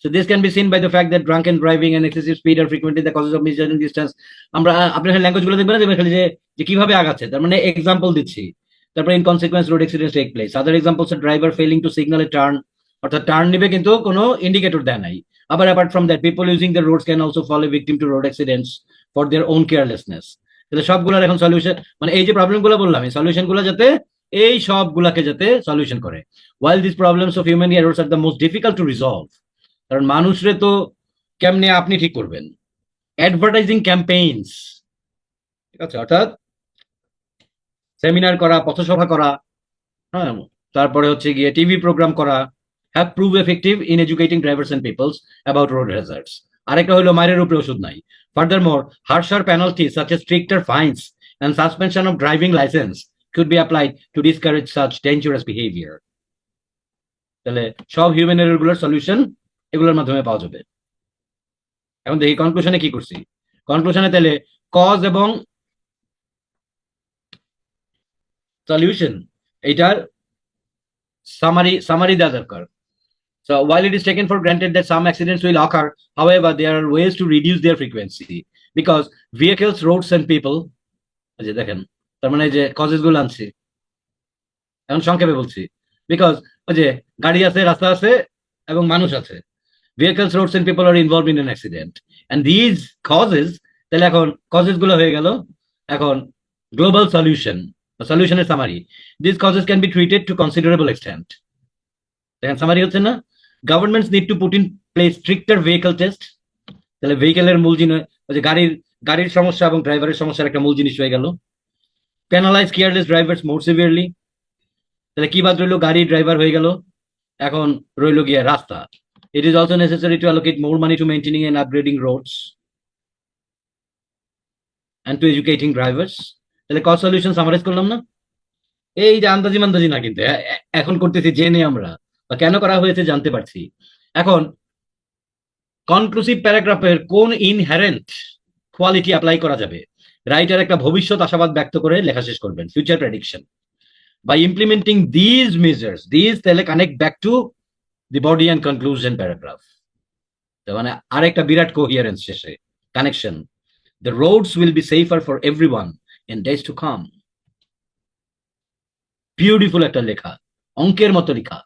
So this can be seen by the fact that drunken driving and excessive speed are frequently the causes of misjudging distance। আমরা আপনার ল্যাঙ্গুয়েজ গুলো দেখবেন না, দেখবেন খালি যে কিভাবে আগাচ্ছে, তার মানে এক্সাম্পল দিচ্ছি। তারপরে in consequence road accidents take place. Other examples আর driver failing to signal a turn, অর্থাৎ টার্ন নিবে কিন্তু কোনো ইন্ডিকেটর দেয় নাই। আবার apart from that people using the roads can also fall a victim to road accidents for their own carelessness. তাহলে সবগুলোর এখন সলিউশন, মানে এই যে প্রবলেম গুলো বললাম এই সলিউশন গুলো যাতে এই সবগুলাকে যাতে সলিউশন করে। While this problems of human errors are the most difficult to resolve, কারণ মানুষরে তো কেমনে আপনি ঠিক করবেন? অ্যাডভার্টাইজিং ক্যাম্পেইনস, ঠিক আছে, অর্থাৎ সেমিনার করা, পথসভা করা, হ্যাঁ, তারপরে হচ্ছে গিয়ে টিভি প্রোগ্রাম করা, have prove effective in educating drivers and peoples about road hazards. আরেকটা হলো মায়ের উপরে ওষুধ নাই। Furthermore harsher penalty such a stricter fines and suspension of driving license could be applied to discourage such dangerous behavior। তাহলে সব human error গুলোর solution এগুলোর মাধ্যমে পাওয়া যাবে। এখন দেখি কনক্লুশনে কি করছি। কনক্লুশনে তাহলে কজ এবং সলিউশন এইটার সামারি দেওয়া দরকার। So while it is taken for granted that some accidents will occur, however, there are ways to reduce their frequency because vehicles, roads, and people, যে দেখেন তার মানে যে কজেস গুলো আনছি এখন সংক্ষেপে বলছি। বিকজ ওই যে গাড়ি আছে, রাস্তা আছে এবং মানুষ আছে, vehicles, roads and people are involved in an accident. And these causes, তাহলে এখন causes গুলো হয়ে গেল এখন global solution এর summary. These causes can be treated to considerable extent. দেখেন summary হচ্ছে না, governments need to put in place stricter vehicle test. তাহলে ভেহিকেলের মূল জিনিস ওই যে গাড়ির সমস্যা এবং ড্রাইভারের সমস্যার একটা মূল জিনিস হয়ে গেল। পেনালাইজ কেয়ারলেস ড্রাইভার্স মোর সিভিয়ারলি, তাহলে কি বাদ রইল, গাড়ি ড্রাইভার হয়ে গেল, এখন রইল গিয়ে রাস্তা। It is also necessary to allocate more money to maintaining and upgrading roads and to educating drivers. তাহলে কজ সলিউশন সামারাইজ করলাম না, এই যে আন্দাজি মান্দাজি না, কিন্তু এখন করতেছি জেনে আমরা, বা কেন করা হয়েছে জানতে পারছি। এখন কনক্লুসিভ প্যারাগ্রাফের কোন ইনহেরেন্ট কোয়ালিটি অ্যাপ্লাই করা যাবে, রাইটার একটা ভবিষ্যৎ আশাবাদ ব্যক্ত করে লেখা শেষ করবেন, future prediction. By implementing these measures, these তাহলে connect back to the body and conclusion paragraph, মানে আরেকটা বিরাট কোহিয়ারেন্স শেষে connection. The roads will be safer for everyone in days to come. Beautiful একটা লেখা, অঙ্কের মতো লেখা।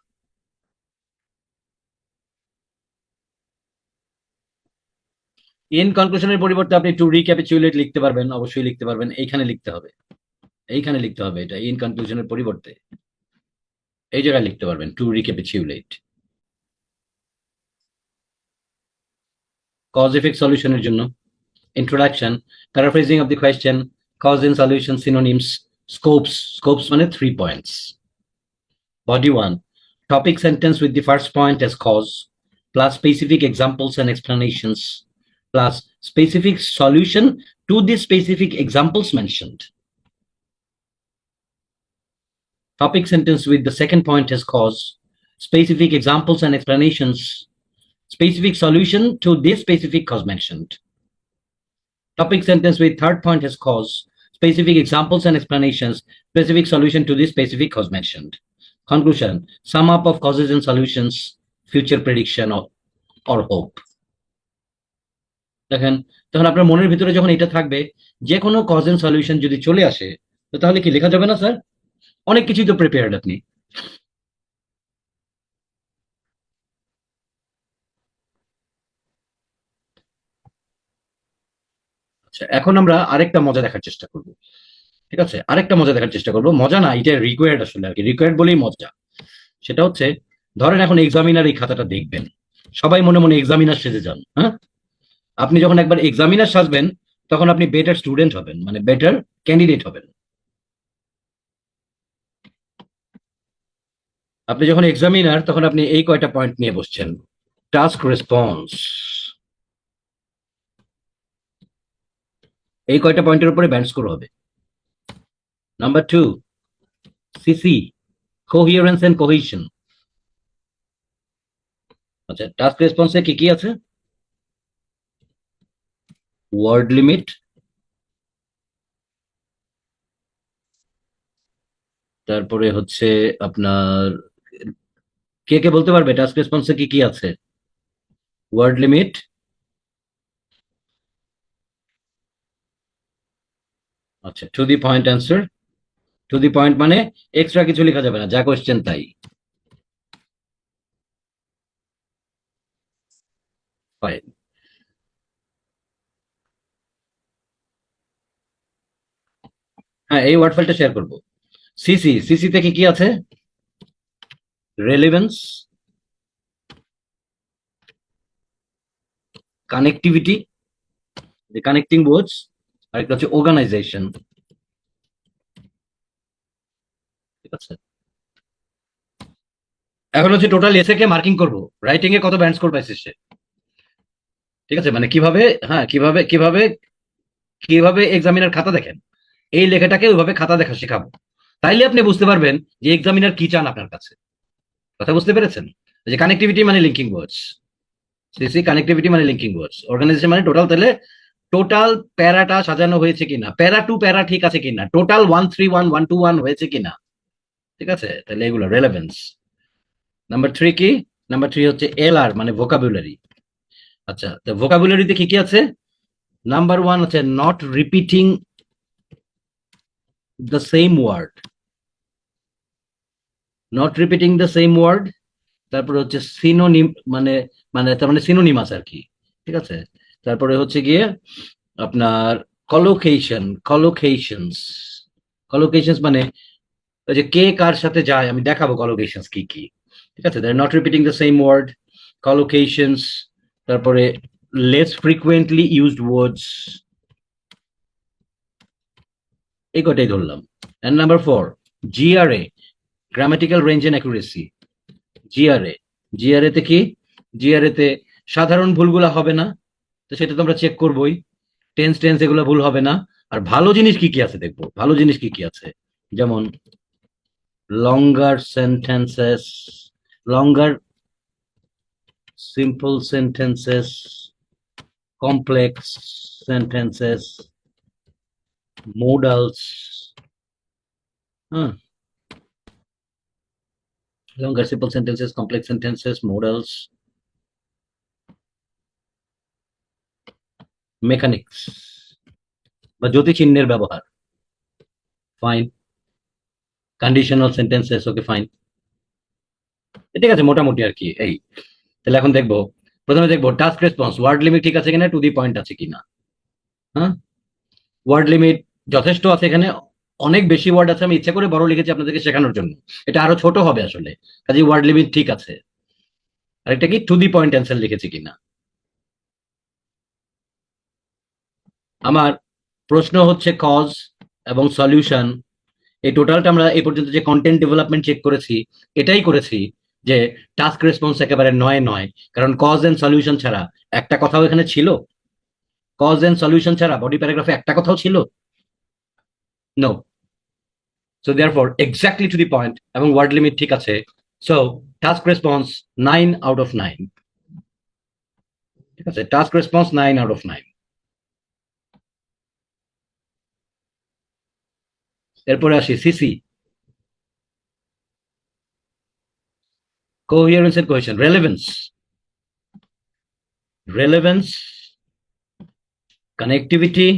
ইন কনক্লুশনের পরিবর্তে আপনি টু রিক্যাপিচুলেট লিখতে পারবেন, অবশ্যই লিখতে পারবেন, এইখানে লিখতে হবে, এইখানে লিখতে হবে, এটা ইন কনক্লুশনের পরিবর্তে এই জায়গায় লিখতে পারবেন টু রিক্যাপিচুলেট। কজ এফেক্ট সলিউশনের জন্য introduction, paraphrasing of the question, cause and solution synonyms, scopes মানে 3 points. Body 1, topic sentence with the first point as cause, plus specific examples and explanations, plus specific solution to the specific examples mentioned. Topic sentence with the second point as cause, specific examples and explanations, specific solution to this specific cause mentioned. Topic sentence with third point as cause, specific examples and explanations, specific solution to this specific cause mentioned. Conclusion, sum up of causes and solutions, future prediction or hope. দেখেন, তখন আপনার মনের ভিতরে যখন এটা থাকবে, যে কোনো কজ এন্ড সলিউশন যদি চলে আসে, তো তাহলে কি লেখা যাবে না স্যার? অনেক কিছুই তো প্রিপেয়ার্ড আপনি। আচ্ছা, এখন আমরা আরেকটা মজা দেখার চেষ্টা করব, ঠিক আছে? আরেকটা মজা দেখার চেষ্টা করব, মজা না, এটা রিকোয়ার্ড আসলে আর কি, রিকোয়ার্ড বলেই মজা। সেটা হচ্ছে, ধরেন এখন এক্সামিনার এই খাতাটা দেখবেন, সবাই মনে মনে এক্সামিনার সেজে যান, হ্যাঁ? আপনি যখন একবার এক্সামিনার সাজবেন, তখন আপনি বেটার স্টুডেন্ট হবেন, মানে বেটার ক্যান্ডিডেট হবেন। আপনি যখন এক্সামিনার, তখন আপনি এই কয়টা পয়েন্ট নিয়ে বসছেন, টাস্ক রেসপন্স, এই কয়টা পয়েন্টের উপরে ব্যান্ড স্কোর হবে। Number 2, CC, coherence and cohesion. আচ্ছা, টাস্ক রেসপন্সে কি কি আছে? ওয়ার্ড লিমিট, তারপরে হচ্ছে আপনার, কে কে বলতে পারবে টাস্ক রেসপন্সে কি কি আছে? ওয়ার্ড লিমিট, আচ্ছা, two the point answer. Two the point মানে এক্সট্রা কিছু লেখা যাবে না, যা কোশ্চেন তাই। ফাইন। হ্যাঁ, এই ওয়ার্ড ফাইলটা শেয়ার করবো। সিসি, সিসি থেকে কি আছে? Relevance, connectivity, the connecting words, আর একটা হচ্ছে অর্গানাইজেশন, ঠিক আছে? এখন হচ্ছে টোটাল এসে কে মার্কিং করবো, রাইটিং এ কত ব্যান্ড স্কোর পাইছে সে, ঠিক আছে? মানে কিভাবে, হ্যাঁ, কিভাবে কিভাবে কিভাবে এক্সামিনার খাতা দেখেন, এই লেখাটাকে ওইভাবে খাতা দেখা শেখাবো, তাইলে আপনি বুঝতে পারবেন যে এক্সামিনার কি চান আপনার কাছে। কথা বুঝতে পেরেছেন? যে কানেক্টিভিটি মানে লিঙ্কিং ওয়ার্ডস, সিসি কানেক্টিভিটি মানে লিঙ্কিং ওয়ার্ডস, অর্গানাইজেশন মানে টোটাল, তাহলে টোটাল প্যারাটা সাজানো হয়েছে কিনা, প্যারা টু প্যারা ঠিক আছে কিনা, টোটাল 131 121 হয়েছে কিনা, ঠিক আছে? তাহলে এগুলো রেলেভেন্স। নাম্বার 3 কি? নাম্বার 3 হচ্ছে এলআর মানে ভোকাবুলারি। আচ্ছা, তো ভোকাবুলারিতে কি কি আছে? নাম্বার 1 হচ্ছে not repeating the same word, not repeating the same word, তারপরে হচ্ছে সিনোনিম, মানে মানে তার মানে সিনোনিমাস আর কি, ঠিক আছে। তারপরে হচ্ছে গিয়ে আপনার কলোকেশনস। কলোকেশনস মানে ওই যে কে কার সাথে যায়, আমি দেখাবো কলোকেশনস কি কি, ঠিক আছে। They are not repeating the same word, collocations. তারপরে লেস ফ্রিকুয়েন্টলি ইউজড ওয়ার্ডস, এই কটাই ধরলাম। And number 4, GRA, grammatical range and accuracy. GRA, GRA তে কি, জিআরএ তে সাধারণ ভুলগুলো হবে না, তো সেটা তো আমরা চেক করবোই। টেন্স টেন্স এগুলো ভুল হবে না। আর ভালো জিনিস কি কি আছে দেখবো, ভালো জিনিস কি কি আছে, যেমন longer sentences, longer simple sentences, complex sentences, modals, হ্যাঁ, longer simple sentences, complex sentences, modals, mechanics বা জ্যোতি চিহ্নের ব্যবহার, fine. Conditional sentences, okay fine, ঠিক আছে মোটামুটি আর কি এই। তাহলে এখন দেখবো, প্রথমে দেখবো টাস্ক রেসপন্স, ওয়ার্ড লিমিট ঠিক আছে কিনা, টু দি পয়েন্ট আছে কিনা। হ্যাঁ, ওয়ার্ড লিমিট যথেষ্ট আছে এখানে, অনেক বেশি ওয়ার্ড আছে, আমি ইচ্ছা করে বড় লিখেছি আপনাদেরকে শেখানোর জন্য, এটা আরো ছোট হবে আসলে, কাজে ওয়ার্ড লিমিট ঠিক আছে। আর এটা কি টু দি পয়েন্ট অ্যান্সার লিখেছি কিনা। আমার প্রশ্ন হচ্ছে কজ এবং সলিউশন, এই টোটালটা আমরা এই পর্যন্ত যে কন্টেন্ট ডেভেলপমেন্ট চেক করেছি, এটাই করেছি যে টাস্ক রেসপন্স একেবারে নয় নয়, কারণ কজ এন্ড সলিউশন ছাড়া একটা কথাও এখানে ছিল, কজ এন্ড সলিউশন ছাড়া বডি প্যারাগ্রাফে একটা কথাও ছিল, no. So therefore exactly to the point এবং ওয়ার্ড লিমিট ঠিক আছে। সো টাস্ক রেসপন্স 9/9, ঠিক আছে, টাস্ক রেসপন্স 9/9। এরপরে আসি CC, coherence and cohesion, relevance, relevance, connectivity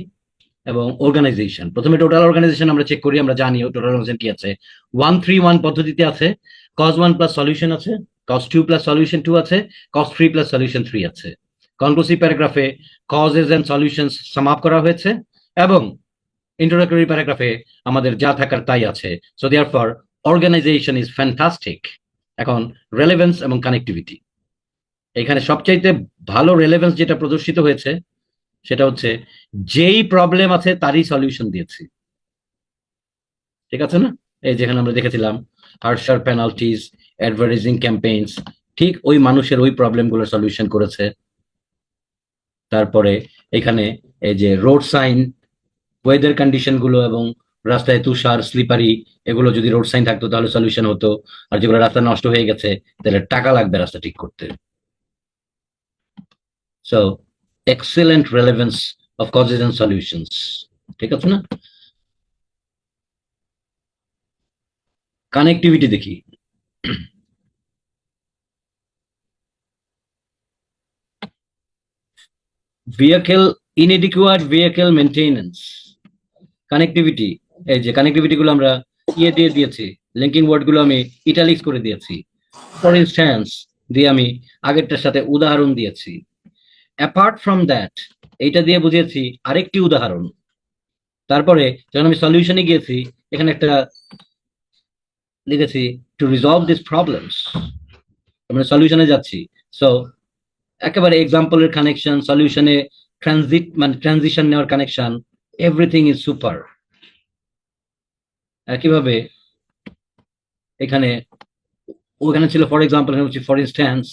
এবং অর্গানাইজেশন। প্রথমে টোটাল অর্গানাইজেশন আমরা চেক করি, আমরা জানি টোটাল অর্গানাইজেশন কি আছে, 1-3-1 পদ্ধতিতে আছে, কজ 1 প্লাস সলিউশন আছে, কজ 2 প্লাস সলিউশন 2 আছে, কজ 3 প্লাস সলিউশন 3 আছে। কনক্লুসিভ প্যারাগ্রাফে causes and solutions sum up করা হয়েছে এবং ইন্ট্রোডাক্টরি প্যারাগ্রাফে আমাদের যা থাকার তাই আছে। So therefore organization is fantastic. এখন রেলেভেন্স এবং কানেক্টিভিটি, এখানে সবচাইতে ভালো রেলেভেন্স যেটা প্রদর্শিত হয়েছে সেটা হচ্ছে যেই প্রবলেম আছে তারই সলিউশন দিয়েছি, ঠিক আছে না। এই যেখানে আমরা দেখেছিলাম হার্শার পেনাল্টিজ, অ্যাডভার্টাইজিং ক্যাম্পেইনস, ঠিক ওই মানুষের ওই প্রবলেমগুলোর সলিউশন করেছে। তারপরে এখানে এই যে রোড সাইন, ওয়েদার কন্ডিশন গুলো এবং রাস্তায় তুষার স্লিপারি, এগুলো যদি রোড সাইন থাকতো তাহলে সলিউশন হতো, আর যেগুলো রাস্তা নষ্ট হয়ে গেছে তাহলে টাকা লাগবে রাস্তা ঠিক করতে। So excellent relevance of causes and solutions, ঠিক আছে না। কানেক্টিভিটি দেখি, vehicle, inadequate vehicle maintenance, connectivity, এই যে কানেক্টিভিটি গুলো আমরা ইয়ে দিয়ে দিয়েছি, লিঙ্কিং ওয়ার্ড গুলো আমি ইটালিক্স করে দিয়েছি, ফর ইনস্ট্যান্স দিয়ে আমি আগেরটার সাথে উদাহরণ দিয়েছি। অ্যাপার্ট ফ্রম দ্যাট, এইটা দিয়ে বুঝিয়েছি আরেকটি উদাহরণ। তারপরে যখন আমি সলিউশনে গিয়েছি, এখানে একটা লিখেছি টু রিজলভ দিস প্রবলেমস, আমরা সলিউশনে যাচ্ছি। সো একেবারে এক্সাম্পলের কানেকশন, সলিউশনে ট্রানজিট মানে ট্রানজিশন নেওয়ার কানেকশন, এভরিথিং ইজ সুপার। একইভাবে এখানে ওখানে ছিল ফর এক্সাম্পল, এখানে হচ্ছে for instance.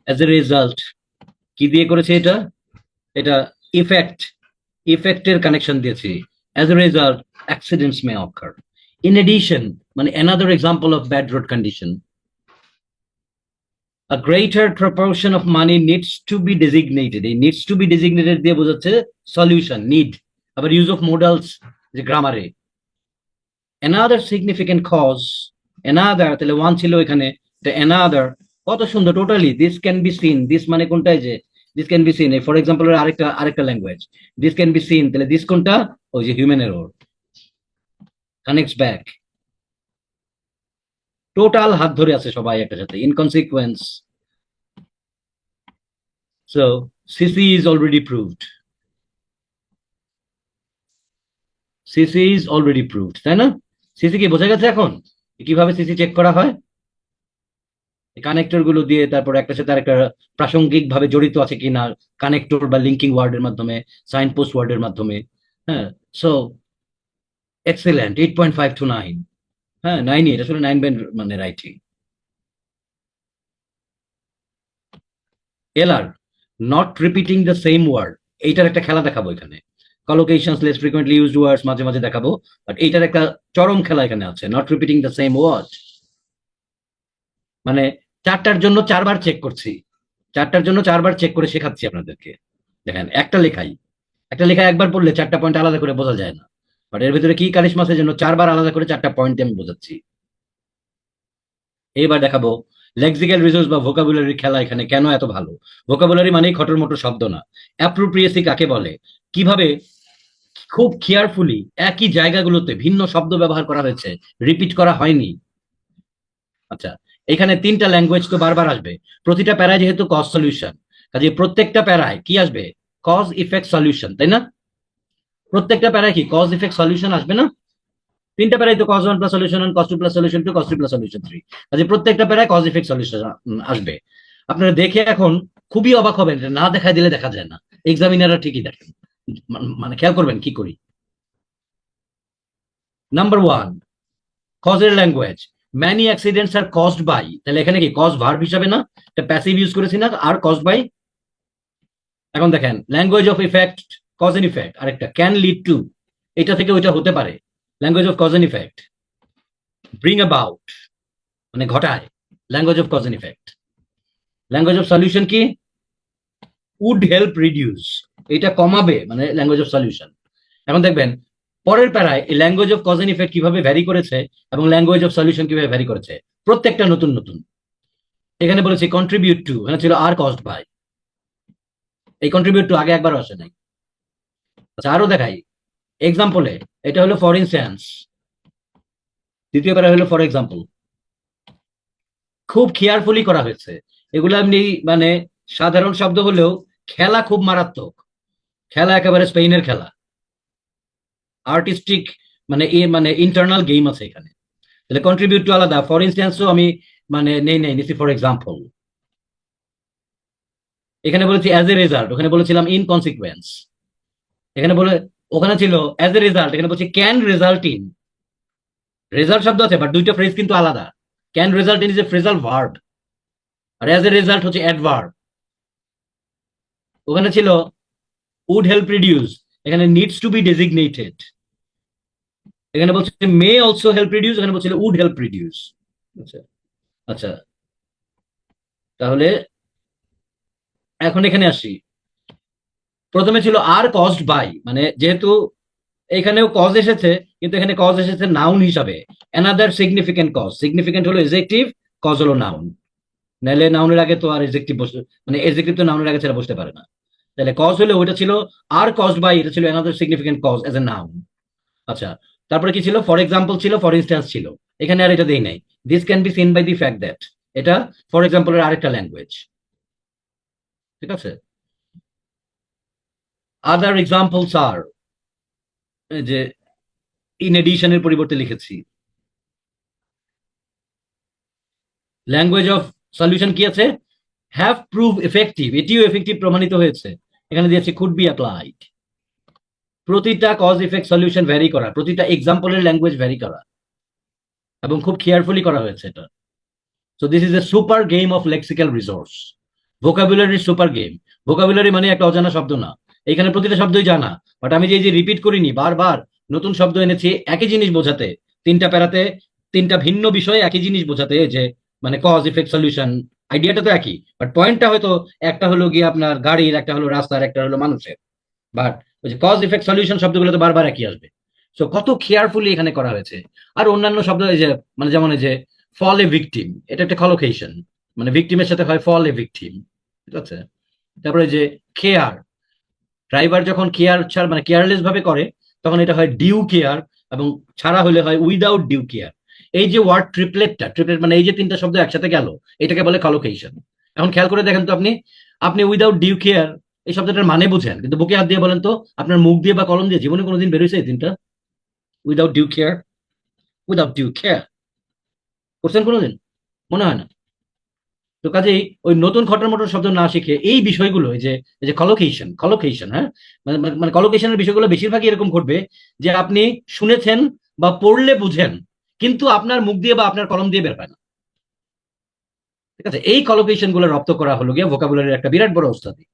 As a result, কি দিয়ে করেছে এটা, এটা ইফেক্ট, ইফেক্টের কানেকশন দিয়েছি। As a result accidents may occur. In addition মানে another example of bad road condition. A greater proportion of money needs to be designated, এই needs to be designated দিয়ে বোঝাচ্ছে সলিউশন, নিড। আবার use of modals যে গ্রামারে, another significant cause, another, তাহলে one ছিল এখানে, another কত সুন্দর totally, this can be seen, this মানে কোনটাই যে this can be seen, for example আরেকটা language, this can be seen, তাহলে দিস কোনটা? ওই যে human error, connects back, total হাত ধরে আছে সবাই একটা সাথে, in consequence. So CC is already proved, CC is already proved, তাই না? সিসি কি বোঝা গেছে এখন কিভাবে সিসি চেক করা হয়? কানেক্টর গুলো দিয়ে, তারপর একটা সাথে আরেকটা প্রাসঙ্গিক ভাবে জড়িত আছে কিনা, কানেক্টর বা লিঙ্কিং ওয়ার্ডের মাধ্যমে, সাইন পোস্ট ওয়ার্ডের মাধ্যমে। হ্যাঁ, সো এক্সেলেন্ট, 8.5 to 9। হ্যাঁ, 9, এটা আসলে 9 মানে writing. LR, not repeating the same word, এইটার একটা খেলা দেখাবো এখানে। Collocations, less frequently used words মাঝে মাঝে দেখাবো, বাট এইটার একটা চরম খেলা এখানে আছে, not repeating the same word. মানে 4টার জন্য 4বার চেক করছি, 4টার জন্য 4বার চেক করে শেখাচ্ছি আপনাদেরকে। দেখেন, একটা লেখা একবার পড়লে 4টা পয়েন্ট আলাদা করে বোঝা যায় না, বাট এর ভিতরে কি কারিশমা আছে জন্য 4বার আলাদা করে 4টা পয়েন্ট আমি বোঝাচ্ছি। এইবার দেখাবো লেক্সিক্যাল রিসোর্স বা ভোকাবুলারি খেলা এখানে কেন এত ভালো। ভোকাবুলারি মানেই খটর মটর শব্দ না। অ্যাপ্রোপ্রিয়েসি কাকে বলে, কিভাবে খুব কেয়ারফুলি একই জায়গাগুলোতে ভিন্ন শব্দ ব্যবহার করা হয়েছে, রিপিট করা হয়নি। আচ্ছা, এখানে 3টা ল্যাঙ্গুয়েজ তো বারবার আসবে, প্রতিটা প্যারায় যেহেতু কজ সলিউশন, কাজে প্রত্যেকটা প্যারায় কি আসবে? কজ ইফেক্ট সলিউশন, তাই না? প্রত্যেকটা প্যারায় কি কজ ইফেক্ট সলিউশন আসবে না? 3টা প্যারাই তো cos 1 plus solution 1, cos 2 plus solution 2, cos 3 plus solution 3। কাজে প্রত্যেকটা প্যারায় কজ ইফেক্ট সলিউশন আসবে। আপনারা দেখে এখন খুবই অবাক হবেন, না দেখায় দিলে দেখা যায় না, এক্সামিনাররা ঠিকই দেখেন। মানে খেয়াল করবেন কি করি। নাম্বার 1, কজের language, many accidents are caused by, তাহলে এখানে কি কজ ভার্ব হিসাবে না, এটা প্যাসিভ ইউজ করেছি না, আর কজড বাই। এখন দেখেন language of effect, cause and effect, আরেকটা ক্যান লিড টু, এটা থেকে ওইটা হতে পারে। Language of cause and effect, bring about মানে ঘটায়, language of cause and effect. Language of solution কি? উড হেল্প রিডিউস, এটা কমাবে, মানে ল্যাঙ্গুয়েজ অফ সলিউশন। এখন দেখবেন পরের প্যারায় এই language of cause and effect কিভাবে ভ্যারি করেছে এবং ল্যাঙ্গুয়েজ অফ সলিউশন কিভাবে ভ্যারি করেছে, প্রত্যেকটা নতুন নতুন। এখানে বলেছি কন্ট্রিবিউট টু, এখানে ছিল আর কস্ট বাই, এই কন্ট্রিবিউট টু আগে একবারও আসে নাই। আচ্ছা, আরো দেখাই এক্সাম্পলে, এটা হলো ফর ইনস্ট্যান্স, দ্বিতীয় প্যারা হলো ফর এক্সাম্পল। খুব কেয়ারফুলি করা হয়েছে এগুলো, এমনি মানে সাধারণ শব্দ হলেও খেলা খুব মারাত্মক, খেলা একেবারে স্পেনের খেলা, আর্টিস্টিক মানে মানে ইন্টারনাল গেম আছে এখানে। তাহলে কন্ট্রিবিউট টু আলাদা, ফর ইনস্ট্যান্সও আমি মানে নিছি ফর এক্সাম্পল। এখানে বলেছি অ্যাজ এ রেজাল্ট, ওখানে বলেছিলাম ইন কনসিকুয়েন্স। এখানে বলে ওখানে ছিল অ্যাজ এ রেজাল্ট, এখানে বলছি ক্যান রেজাল্ট ইন। রেজাল্ট শব্দ আছে বাট দুইটা ফ্রেজ কিন্তু আলাদা। Can result in is a phrasal verb, আর অ্যাজ এ রেজাল্ট হচ্ছে অ্যাডভার্ব। ওখানে ছিল উড হেল্প রিডিউস, এখানে নিডস টু বি ডেজিগনেটেড। এখানে বলছে মে অলসো হেল্প রিডিউস, এখানে বলছিল উড হেল্প রিডিউস। আচ্ছা আচ্ছা, তাহলে এখন এখানে আসি। প্রথমে ছিল আর কজড বাই, মানে যেহেতু এখানেও কজ এসেছে, কিন্তু এখানে কজ এসেছে নাউন হিসাবে, অ্যানাদার সিগনিফিকেন্ট কজ। সিগনিফিকেন্ট হলো এডজেক্টিভ, কজ হলো নাউন। নাহলে নাউনের আগে তো আর এডজেক্টিভ বসে, মানে এডজেক্টিভ তো নাউনের আগে ছাড়া বসতে পারে না। তাহলে কজ হলে ওইটা ছিল আর কজড বাই, এটা ছিল another significant cause as a noun. আচ্ছা, তারপরে কি ছিল? ফর এক্সাম্পল ছিল, ফর ইনস্ট্যান্স ছিল, এখানে আর এটা দেই নাই। This can be seen by the fact that, এটা ফর এক্সাম্পলের আরেকটা ল্যাঙ্গুয়েজ। ঠিক আছে, আদার এক্সাম্পলস আর, যে ইন এডিশনের পরিবর্তে লিখেছি। ল্যাঙ্গুয়েজ অফ সলিউশন কি আছে? হ্যাভ প্রুভ এফেক্টিভ, এটিও এফেক্টিভ প্রমাণিত হয়েছে, এখানে দিয়েছি কুড বি অ্যাপ্লাইড। প্রতিটা কজ ইফেক্ট সলিউশন ভ্যারি করা, প্রতিটা এক্সাম্পলের ল্যাঙ্গুয়েজ ভ্যারি করা, এবং খুব কেয়ারফুলি করা হয়েছে এটা। So this is a super game of lexical resource, vocabulary super game. Vocabulary মানে একটা অজানা শব্দ না, এখানে প্রতিটা শব্দই জানা, বাট আমি যে রিপিট করিনি, বারবার নতুন শব্দ এনেছি একই জিনিস বোঝাতে, 3টা প্যারাতে 3টা ভিন্ন বিষয়ে একই জিনিস বোঝাতে, যে মানে কজ ইফেক্ট সলিউশন, আইডিয়াটা তো একই, বাট পয়েন্টটা হয়তো একটা হলো গিয়ে আপনার গাড়ির, একটা হলো রাস্তার, একটা হলো মানুষের, বাট ওই যে কজ ইফেক্ট সলিউশন শব্দগুলো তো বারবার একই আসবে। সো কত কেয়ারফুলি এখানে করা হয়েছে। আর অন্যান্য শব্দ, এই যে মানে যেমন এই যে ফল এ ভিকটিম, এটা একটা কলোকেশন, মানে ভিকটিমের সাথে হয় ফল এ ভিকটিম। ঠিক আছে, তারপরে যে কেয়ার, ড্রাইভার যখন কেয়ার ছাড়া মানে কেয়ারলেস ভাবে করে তখন এটা হয় ডিউ কেয়ার, এবং ছাড়া হলে হয় উইদাউট ডিউ কেয়ার। এই যে ওয়ার্ড ট্রিপলেট মানে এই যে তিনটা শব্দ একসাথে গেল, এটাকে বলে কলোকেশন। এখন খেয়াল করে দেখেন তো, আপনি আপনি উইদাউট ডিউ কেয়ার এই শব্দটার মানে বুঝেন, কিন্তু বুকে হাত দিয়ে বলেন তো আপনার মুখ দিয়ে বা কলম দিয়ে জীবনে কোনোদিন বেরোইছে এই তিনটা? Without due care, without due care করছেন কোনোদিন? মনে হয় না। তো কাজেই ওই নতুন খটর মটর শব্দ না শিখে এই বিষয়গুলো, এই যে কলোকেশন, হ্যাঁ, মানে কলোকেশনের বিষয়গুলো বেশিরভাগই এরকম ঘটবে যে আপনি শুনেছেন বা পড়লে বুঝেন, কিন্তু আপনার মুখ দিয়ে বা আপনার কলম দিয়ে বের হয় না। ঠিক আছে, এই কলোকেশন গুলো রপ্ত করা হলো গিয়ে ভোকাবুলারির একটা বিরাট বড় ওস্তাদি।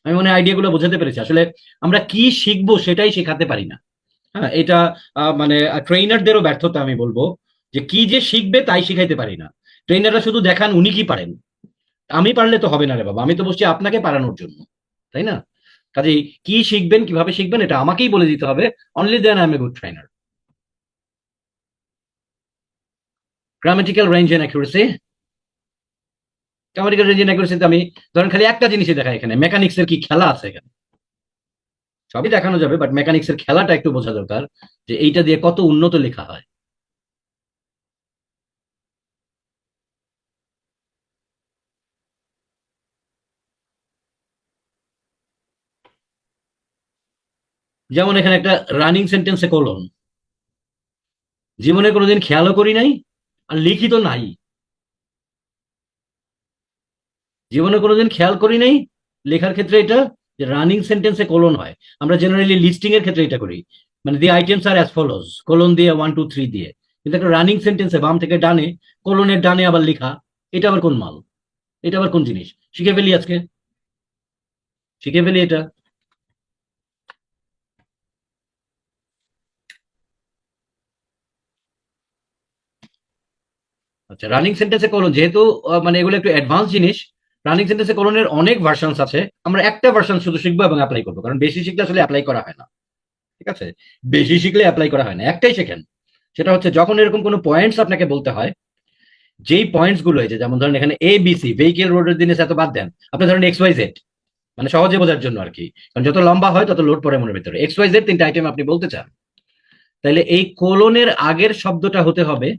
আমি মনে হয় আইডিয়া গুলো বোঝাতে পেরেছি। আসলে আমরা কি শিখবো সেটাই শেখাতে পারি না। হ্যাঁ, এটা মানে ট্রেনারদেরও ব্যর্থতা আমি বলবো, যে কি যে শিখবে তাই শিখাইতে পারি না। ট্রেনাররা শুধু দেখান উনি কি পারেন, আমি পারলে তো হবে না রে বাবা, আমি তো বসছি আপনাকে পারানোর জন্য, তাই না? কাজেই কি শিখবেন কিভাবে শিখবেন এটা আমাকেই বলে দিতে হবে। Only then I am a good trainer. Grammatical range and accuracy, grammatical range and অ্যাকুরেসিতে আমি ধরেন খালি একটা জিনিসই দেখাই, এখানে মেকানিক্স এর কি খেলা আছে এখানে। সবই দেখানো যাবে, বাট মেকানিক্স এর খেলাটা একটু বোঝা দরকার, যে এইটা দিয়ে কত উন্নত লেখা হয়। যেমন এখানে একটা রানিং সেন্টেন্সে কোলন, জীবনে কোনোদিন খেয়ালও করি নাই, আর লিখিত নাই। জীবনে কোনোদিন খেয়াল করি নাই, লেখার ক্ষেত্রে এটা যে রানিং সেন্টেন্সে কোলন হয়। আমরা জেনারেলি লিস্টিং এর ক্ষেত্রে এটা করি, মানে দি আইটেমস আর অ্যাজ ফলোজ, কোলন দিয়ে 1 2 3 দিয়ে। কিন্তু একটা রানিং সেন্টেন্সে বাম থেকে ডানে কোলনের ডানে আবার লেখা, এটা আবার কোন মাল? এটা আবার কোন জিনিস? শিখে ফেলি আজকে, শিখে ফেলি এটা। আচ্ছা, রানিং সেন্টেন্সে কোলন যেহেতু মানে এগুলো একটু অ্যাডভান্স জিনিস, রানিং সেন্টেন্সে কোলনের অনেক ভার্সনস আছে। আমরা একটা ভার্সন শুধু শিখবো এবং অ্যাপ্লাই করবো, কারণ বেশি শিখলে আসলে অ্যাপ্লাই করা হয় না। ঠিক আছে, বেশি শিখলে অ্যাপ্লাই করা হয় না, একটাই শেখেন। সেটা হচ্ছে যখন এরকম কোনো পয়েন্টস আপনাকে বলতে হয়, যেই পয়েন্টস গুলো হয়েছে, যেমন ধরেন এখানে এ বি সি, ভেহিকেল রোডের জিনিস এত বাদ দেন, আপনি ধরেন এক্স ওয়াই জেড, মানে সহজে বোঝার জন্য আর কি, কারণ যত লম্বা হয় তত লোড পড়ে মনের ভিতরে। এক্স ওয়াই জেড তিনটা আইটেম আপনি বলতে চান, তাহলে এই কোলনের আগের শব্দটা হতে হবে,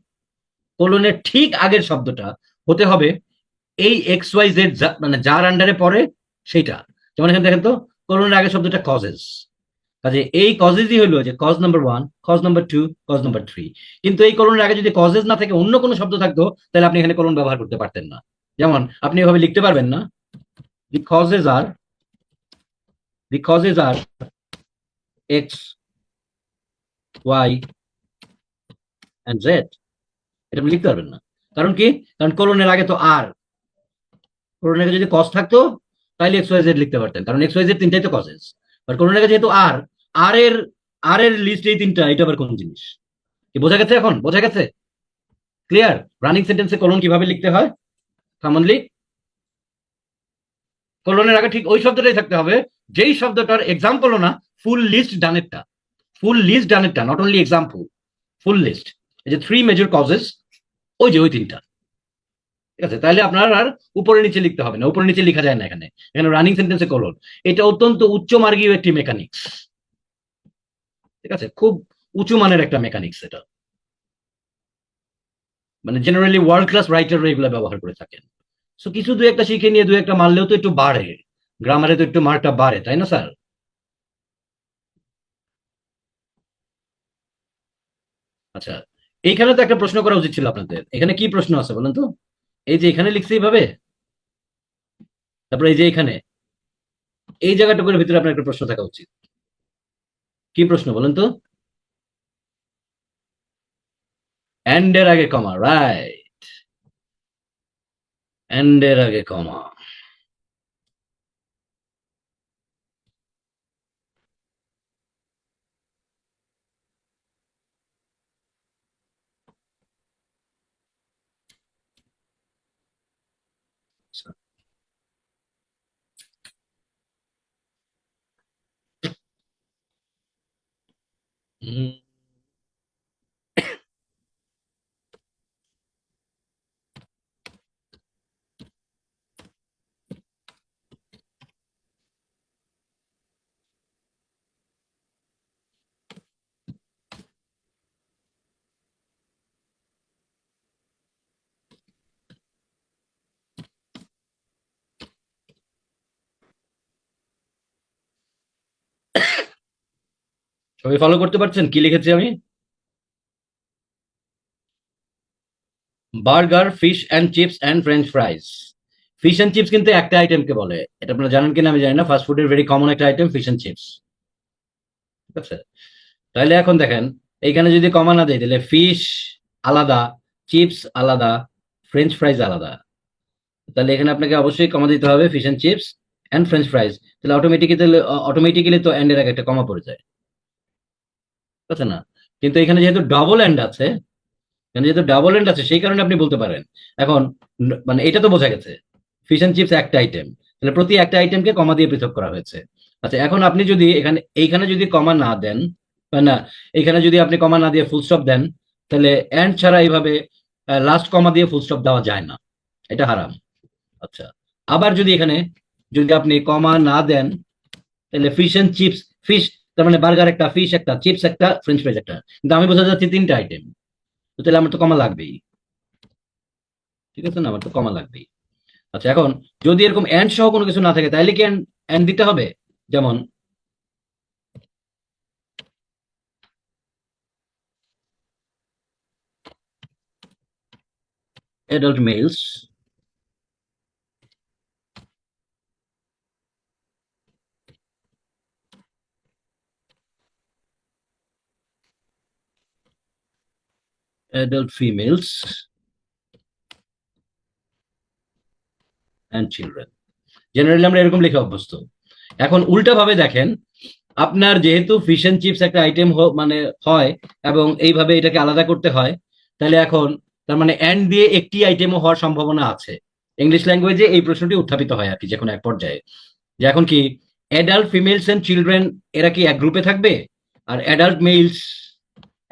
কোলনের ঠিক আগের শব্দটা হতে হবে এই এক্স ওয়াই জেড, মানে যার আন্ডারে পড়ে সেইটা। যেমন এখানে দেখেন তো, কোলনের আগের শব্দটা কজেস, কাজে এই কজেসই হলো যে cause number one, cause number two, cause number three. কিন্তু এই কলনের আগে যদি কজেস না থাকে, অন্য কোনো শব্দ থাকতো, তাহলে আপনি এখানে কলন ব্যবহার করতে পারতেন না। যেমন আপনি এভাবে লিখতে পারবেন না, the causes are, the causes are X Y and Z, এটা আপনি লিখতে পারবেন না। কারণ কি? কারণ কলনের আগে তো আর, কলনের আগে যদি কজ থাকতো তাহলে এক্স ওয়াই জেড লিখতে পারতেন, কারণ এক্স ওয়াই জেড তিনটাই তো কজেস। বাট কলনের আগে যেহেতু আর, আর এর, আর এর লিস্ট এই তিনটা, এটা আবার কোন জিনিস? কি বোঝা গেছে? এখন বোঝা গেছে? ক্লিয়ার? রানিং সেন্টেন্সে কলন কিভাবে লিখতে হয় কমনলি? কলনের আগে ঠিক ওই শব্দটাই থাকতে হবে যেই শব্দটার এক্সাম্পলও না, ফুল লিস্ট ডানেরটা, ফুল লিস্ট ডানেরটা, not only example, full list. এই যে থ্রি মেজর কজেস, ওই যে ওই তিনটা। ঠিক আছে, তাহলে আপনার আর উপরে নিচে লিখতে হবে না, উপরে নিচে লেখা যায় না এখানে। এখানে রানিং সেন্টেন্সে কলন, এটা অত্যন্ত উচ্চ মার্গীয় একটি মেকানিক্স। ঠিক আছে, খুব উঁচু মানের একটা মেকানিক্স এটা, মানে জেনারেলি ওয়ার্ল্ড ক্লাস রাইটাররা এগুলো ব্যবহার করে থাকেন। সো কিছু দু একটা শিখে নিয়ে দু একটা মারলেও তো একটু বাড়ে, গ্রামারে তো একটু মার্কটা বাড়ে, তাই না স্যার? আচ্ছা, এইখানে তো একটা প্রশ্ন করা উচিত ছিল আপনাদের। এখানে কি প্রশ্ন আছে বলেন তো? এই যে এখানে লিখছে এইভাবে, তারপরে এই যে এখানে এই জায়গাটুকুর ভিতরে আপনার একটা প্রশ্ন থাকা উচিত। কি প্রশ্ন বলেন তো? এন্ড এর আগে কমা, রাইট, এন্ড এর আগে কমা। হুম, সবাই ফলো করতে পারছেন কি লিখেছি আমি? Burger, fish and chips and French ফ্রাইজ। Fish and chips কিন্তু একটা আইটেমকে বলে, এটা আপনারা জানেন কিনা আমি জানি না। ফাস্ট ফুডের ভেরি কমন একটা আইটেম ফিশ অ্যান্ড চিপস। ঠিক আছে, তাহলে এখন দেখেন এইখানে যদি কমা না দেয় তাহলে ফিশ আলাদা, চিপস আলাদা, ফ্রেঞ্চ ফ্রাইজ আলাদা। তাহলে এখানে আপনাকে অবশ্যই কমা দিতে হবে fish and chips and French ফ্রাইজ। তাহলে অটোমেটিক্যালি তো এন্ডের আগে একটা কমা পড়ে যায়, ঠিক আছে না? কিন্তু এখানে যেহেতু ডবল এন্ড আছে, এখানে যেহেতু ডাবল এন্ড আছে সেই কারণে আপনি বলতে পারেন। এখন মানে এটা তো বোঝা গেছে ফিশ অ্যান্ড চিপস একটা আইটেম, তাহলে প্রতি একটা আইটেমকে কমা দিয়ে পৃথক করা হয়েছে। আচ্ছা, এখন আপনি যদি এইখানে যদি কমা না দেন, বা না, এইখানে যদি আপনি কমা না দিয়ে ফুল স্টপ দেন, তাহলে এন্ড ছাড়া এইভাবে লাস্ট কমা দিয়ে ফুল স্টপ দেওয়া যায় না, এটা হারাম। আচ্ছা, আবার যদি এখানে যদি আপনি কমা না দেন, তাহলে ফিশ অ্যান্ড চিপস, ফিশ তার মানে বার্গার একটা, ফিশ একটা, চিপস একটা, ফ্রেঞ্চ ফ্রাইজ একটা, কিন্তু আমি বোঝা যাচ্ছে তিনটা আইটেম, তো তাহলে আমার তো কমা লাগবেই। ঠিক আছে না, আমার তো কমা লাগবেই। আচ্ছা, এখন যদি এরকম এন্ড সহ কোনো কিছু না থাকে তাহলে কি এন্ড দিতে হবে? যেমন adult males, adult females and children. Generally আমরা এরকম লিখে অভ্যস্ত। এখন উল্টা ভাবে দেখেন, আপনার যেহেতু ফিশ এন্ড চিপস একটা আইটেম মানে হয় এবং এইভাবে এটাকে আলাদা করতে হয়, তাহলে এখন তার মানে এন্ড দিয়ে একটি আইটেমও হওয়ার সম্ভাবনা আছে। ইংলিশ ল্যাঙ্গুয়েজে এই প্রশ্নটি উত্থাপিত হয় আর কি, যে কোনো এক পর্যায়ে, যে এখন কি অ্যাডাল্ট ফিমেলস এন্ড চিলড্রেন এরা কি এক গ্রুপে থাকবে, আর অ্যাডাল্ট মেলস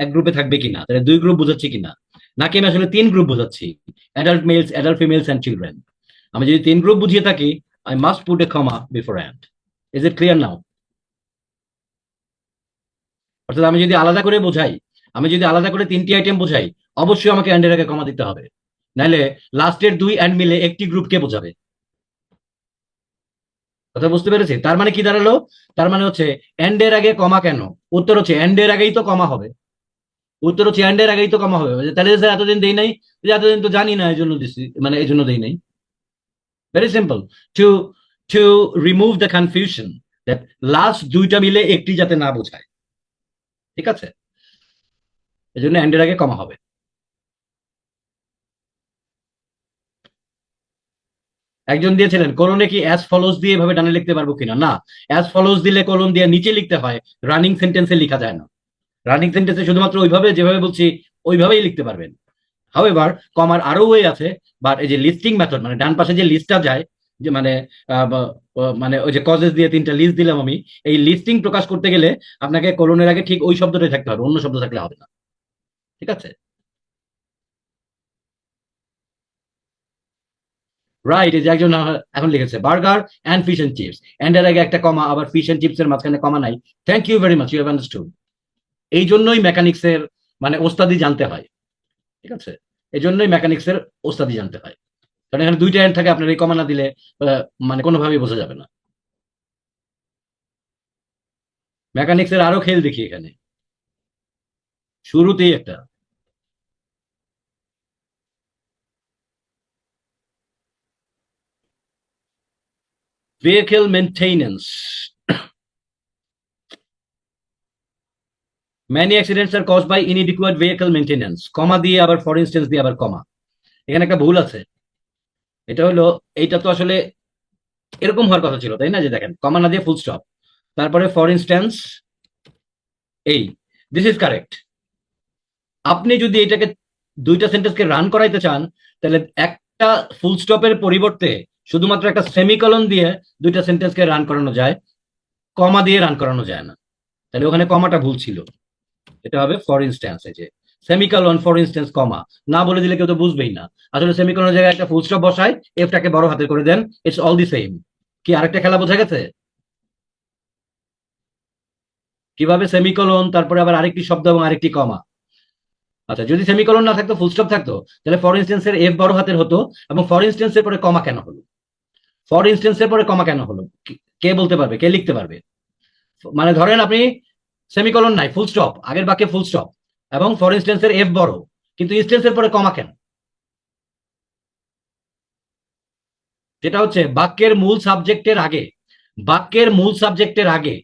এক গ্রুপে থাকবে কিনা, তাহলে দুই গ্রুপ বোঝাচ্ছি কিনা, নাকি আমি আসলে তিন গ্রুপ বোঝাচ্ছি, adult males, adult females and children. আমি যদি তিন গ্রুপ বুঝিয়ে থাকি, I must put a comma before and. Is it clear now? অর্থাৎ আমি যদি আলাদা করে বোঝাই, আমি যদি আলাদা করে তিনটি আইটেম বোঝাই, অবশ্যই আমাকে অ্যান্ডের আগে কমা দিতে হবে, নাহলে লাস্টের দুই অ্যান্ড মিলে একটি গ্রুপকে বোঝাবে। কথা বুঝতে পেরেছি? তার মানে কি দাঁড়ালো? তার মানে হচ্ছে এন্ডের আগে কমা কেন? উত্তর হচ্ছে এন্ডের আগেই তো কমা হবে। উত্তর হচ্ছে এন্ডের আগেই তো কমা হবে। তাহলে স্যার এতদিন দেই নাই, এতদিন তো জানি না এই জন্য দিচ্ছি, মানে এই জন্য দেই নাই। Very simple, to to remove the confusion that last দুইটা মিলে একটি যাতে না বোঝায়। ঠিক আছে, এই জন্য এন্ডের আগে কমা হবে। একজন দিয়েছিলেন কোলনে কি অ্যাজ ফলোজ দিয়ে এভাবে ডানে লিখতে পারবো কিনা? না, অ্যাজ ফলোজ দিলে কোলন দিয়ে নিচে লিখতে হয়, রানিং সেন্টেন্সে লেখা যায় না। রানিং সেন্টেন্সে শুধুমাত্র ওইভাবে যেভাবে বলছি ওইভাবেই লিখতে পারবেন। হাউএভার কমার আরো ওয়ে আছে, বাট এই যে লিস্টিং মেথড, মানে ডান পাশে যে লিস্টটা যায়, যে মানে মানে ওই যে কজেস দিয়ে তিনটা লিস্ট দিলাম আমি, এই লিস্টিং প্রকাশ করতে গেলে আপনাকে কোলনের আগে ঠিক ওই শব্দটাই থাকতে হবে, অন্য শব্দ থাকলে হবে না। ঠিক আছে, রাইট। এই যে একজন এখন লিখেছে burger and fish and chips, and এর আগে একটা কমা, আবার ফিশ এন্ড চিপস এর মাঝখানে কমা নাই। Thank you very much, you have understood. এই জন্যই মেকানিক্স এর মানে ওস্তাদি জানতে হয়। ঠিক আছে, এই জন্যই মেকানিক্স এর ওস্তাদি জানতে হয়, কারণ এখানে দুইটা এন্ড থাকে, আপনার এই কমা না দিলে মানে কোনোভাবেই বোঝা যাবে না। মেকানিক্স এর আরো খেল দেখি এখানে, শুরুতেই একটা vehicle maintenance. Many accidents are caused by inadequate vehicle maintenance, কমা দিয়ে আবার ফর ইনস্টেন্স দিয়ে আবার কমা, এখানে একটা ভুল আছে। এটা হলো, এইটা তো আসলে এরকম হওয়ার কথা ছিল তাই না, যে দেখেন কমা না দিয়ে ফুল স্টপ, তারপরে ফর ইনস্ট্যান্স, এই দিস ইজ কারেক্ট। আপনি যদি এটাকে দুইটা সেন্টেন্সকে রান করাইতে চান, তাহলে একটা ফুল স্টপের পরিবর্তে শুধুমাত্র একটা সেমিকলন দিয়ে দুইটা সেন্টেন্সকে রান করানো যায়, কমা দিয়ে রান করানো যায় না। তাহলে ওখানে কমাটা ভুল ছিল, এটা হবে ফর ইনস্ট্যান্স। এই যে সেমিকলন, ফর ইনস্ট্যান্স, কমা না বলে দিলে কেউ তো বুঝবেই না। আসলে সেমিকলনের জায়গায় একটা ফুল স্টপ বসায়, এফটাকে বড় হাতে করে দেন, ইটস অল দি সেম। কি আরেকটা খেলা বোঝা গেছে? কিভাবে সেমিকলন তারপরে আবার আরেকটি শব্দ এবং আরেকটি কমা। আচ্ছা, যদি সেমিকলন না থাকতো, ফুল স্টপ থাকতো, তাহলে ফর ইনস্টেন্স এর এফ বড় হাতের হতো, এবং ফর ইনস্টেন্স এর পরে কমা কেন হলো? ফর ইনস্টেন্স এর পরে কমা কেন হলো? কে বলতে পারবে, কে লিখতে পারবে? মানে ধরেন আপনি সেমিকলন নাই, ফুল স্টপ, আগের বাক্যে ফুল স্টপ, এবং ফর ইনস্টেন্সের এফ বড়, কিন্তু ইনস্টেন্সের পরে কমা কেন? যেটা হচ্ছে বাক্যের মূল সাবজেক্টের আগে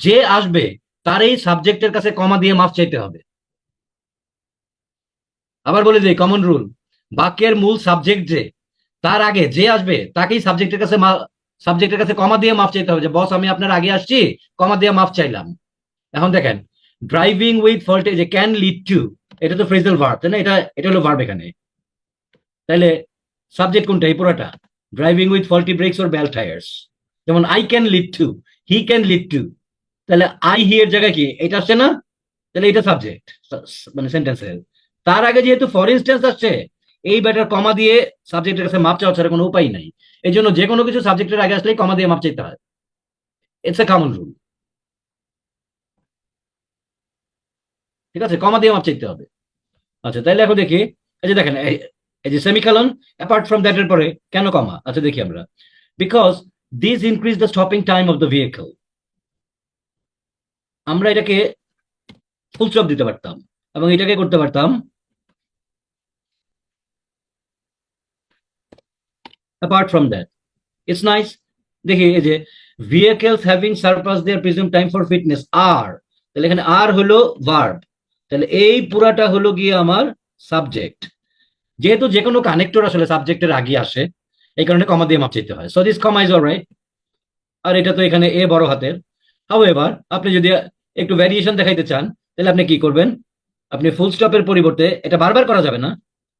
যে আসবে তার এই সাবজেক্টের কাছে কমা দিয়ে মাফ চাইতে হবে। আবার বলে দিই কমন রুল, বাক্যের মূল সাবজেক্ট যে, তার আগে যে আসবে তাকেই সাবজেক্টের কাছে কমা দিয়ে মাফ চাইতে হবে, যে বস আমি আপনার আগে আসছি, কমা দিয়ে মাফ চাইলাম। এখন দেখেন, ড্রাইভিং উইথ ফল্টে যে ক্যান লিড টু, এটা তো ফ্রেজাল ভার্ব, তাই না? এটা এটা হলো ভার্ব এখানে। তাহলে সাবজেক্ট কোনটা এই পুরোটা? Driving with faulty brakes or bald tyres. যেমন I can lead to, he can lead to, তাহলে আই হি এর জায়গায় কি এটা আসছে না? তাহলে এটা সাবজেক্ট, মানে সেন্টেন্সের। তার আগে যেহেতু ফর ইনস্টেন্স আসছে, এই ব্যাটার কমা দিয়ে সাবজেক্টের কাছে মাপ চাওয়া ছাড়া কোনো উপায় নাই। এই জন্য যে কোনো কিছু সাবজেক্টের আগে আসলেই কমা দিয়ে মাপ চাইতে হয়। It's a common rule. ঠিক আছে, কমা দিয়ে মাপ চাইতে হবে। আচ্ছা তাইলে এখন দেখি, এই যে দেখেন, এই যে সেমিকলন, অ্যাপার্ট ফ্রম দ্যাট এর পরে কেন কমা? আচ্ছা দেখি আমরা, because this increase the stopping time of the vehicle. আমরা এটাকে ফুল স্টপ দিতে পারতাম, এবং এটাকে করতে পারতাম apart from that. It's nice. দেখি এই যে vehicles having surpass their presume time for fitness are, তাহলে এখানে আর হলো ভার্ব, তাহলে এই পুরাটা হলো গিয়ে আমার সাবজেক্ট। যেহেতু যে কোনো কানেক্টর আসলে সাবজেক্টের আগে আসে, এই কারণে কমা দিয়ে মাপ চাইতে হয়। So this comma is alright. আর এটা তো এখানে এ বড় হাতের। হাউ এবার আপনি যদি একটু ভ্যারিয়েশন দেখাইতে চান, তাহলে আপনি কি করবেন? আপনি ফুল স্টপের পরিবর্তে, এটা বারবার করা যাবে না,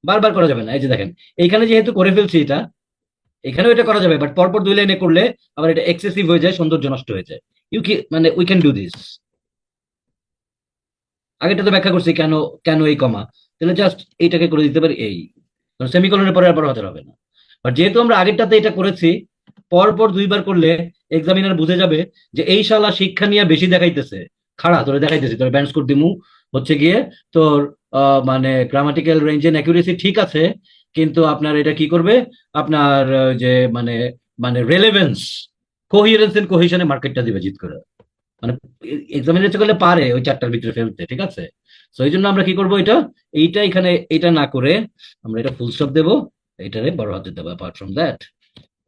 বারবার করা যাবে না, এই যে দেখেন এইখানে যেহেতু করে ফেলছি এটা, এখানেও এটা করা যাবে, বাট পরপর দুই লাইনে করলে আবার এটা এক্সেসিভ হয়ে যায়, সৌন্দর্য নষ্ট হয়ে যায়। ইউ কি মানে উই ক্যান ডু দিস। আগেটা তো ব্যাখ্যা করছি কেন, কেন এই কমা, তাহলে জাস্ট এইটাকে করে দিতে পারি এই, সেমিকলনের পরে আর বড় হাতের হবে না। বাট যেহেতু আমরা আগেরটাতে এটা করেছি, পরপর দুইবার করলে এক্সামিনার বুঝে যাবে যে এই শালা শিক্ষা নিয়ে বেশি দেখাইতেছে, খাড়া তোরে দেখাইতেছি, তোর ব্যান্ড স্কোর দিমু হচ্ছে গিয়ে তোর মানে গ্রামাটিক্যাল রেঞ্জ এন্ড অ্যাকুরেসি ঠিক আছে, কিন্তু আপনার এটা কি করবে, আপনার যে মানে মানে রেলেভেন্স, কোহিরেন্স এন্ড কোহিশনে মার্কেটটা দিবে জিত করে। মানে এক্সামিনের ইচ্ছে করলে পারে ওই চারটার ভিতরে ফেলতে, ঠিক আছে? তো এই জন্য আমরা কি করবো, এটা এইটা এখানে এটা না করে আমরা এটা ফুল স্টপ দেবো, এটারে বড় হাতে দেবো। অ্যাপার্ট ফ্রম দ্যাট,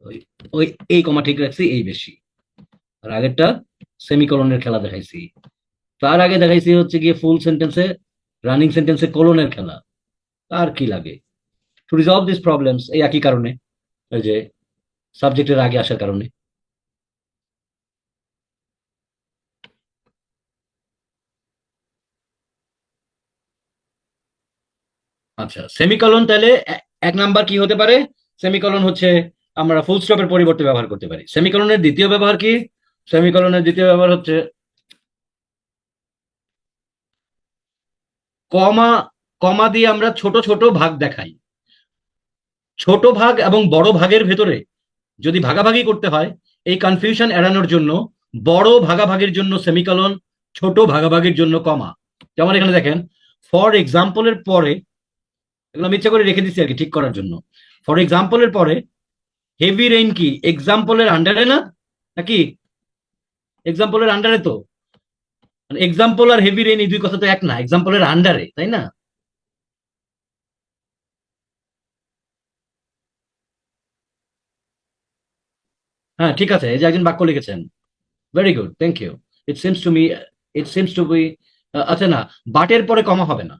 ওই ওই এই কমা ঠিক রাখছি, এই বেশি। আর আগেরটা সেমিকলনের খেলা দেখাইছি, তার আগে দেখাইছি হচ্ছে গিয়ে ফুল সেন্টেন্সে, রানিং সেন্টেন্সে কোলনের খেলা। আর কি লাগে? টু রিজলভ দিস প্রবলেমস, এই একই কারণে, ওই যে সাবজেক্টের আগে আসার কারণে। আচ্ছা সেমিকলন তাহলে এক নাম্বার কি হতে পারে? সেমিকলন হচ্ছে আমরা ফুল স্টপের পরিবর্তে ব্যবহার করতে পারি। সেমিকলনের দ্বিতীয় ব্যবহার কি? সেমিকলনের দ্বিতীয় ব্যবহার হচ্ছে কমা, কমা দিয়ে আমরা ছোট ছোট ভাগ দেখাই। ছোট ভাগ এবং বড় ভাগের ভেতরে যদি ভাগাভাগি করতে হয়, এই কনফিউশন এড়ানোর জন্য বড় ভাগাভাগির জন্য সেমিকলন, ছোট ভাগাভাগির জন্য কমা। যেমন এখানে দেখেন, ফর এক্সাম্পলের পরে, এগুলো আমি ইচ্ছা করে রেখে দিচ্ছি আর কি ঠিক করার জন্য। ফর এক্সাম্পলের পরে হেভি রেইন কি এক্সাম্পলের আন্ডারে না? নাকি এক্সাম্পলের আন্ডারে তো, এক্সাম্পল আর হেভি রেইন এই দুই কথা তো এক না, এক্সাম্পলের আন্ডারে, তাই না? হ্যাঁ ঠিক আছে, এই যে একজন বাক্য লিখেছেন, very good, thank you. It seems to me, it seems to be, আচ্ছা না, বাটের পরে কমা হবে না,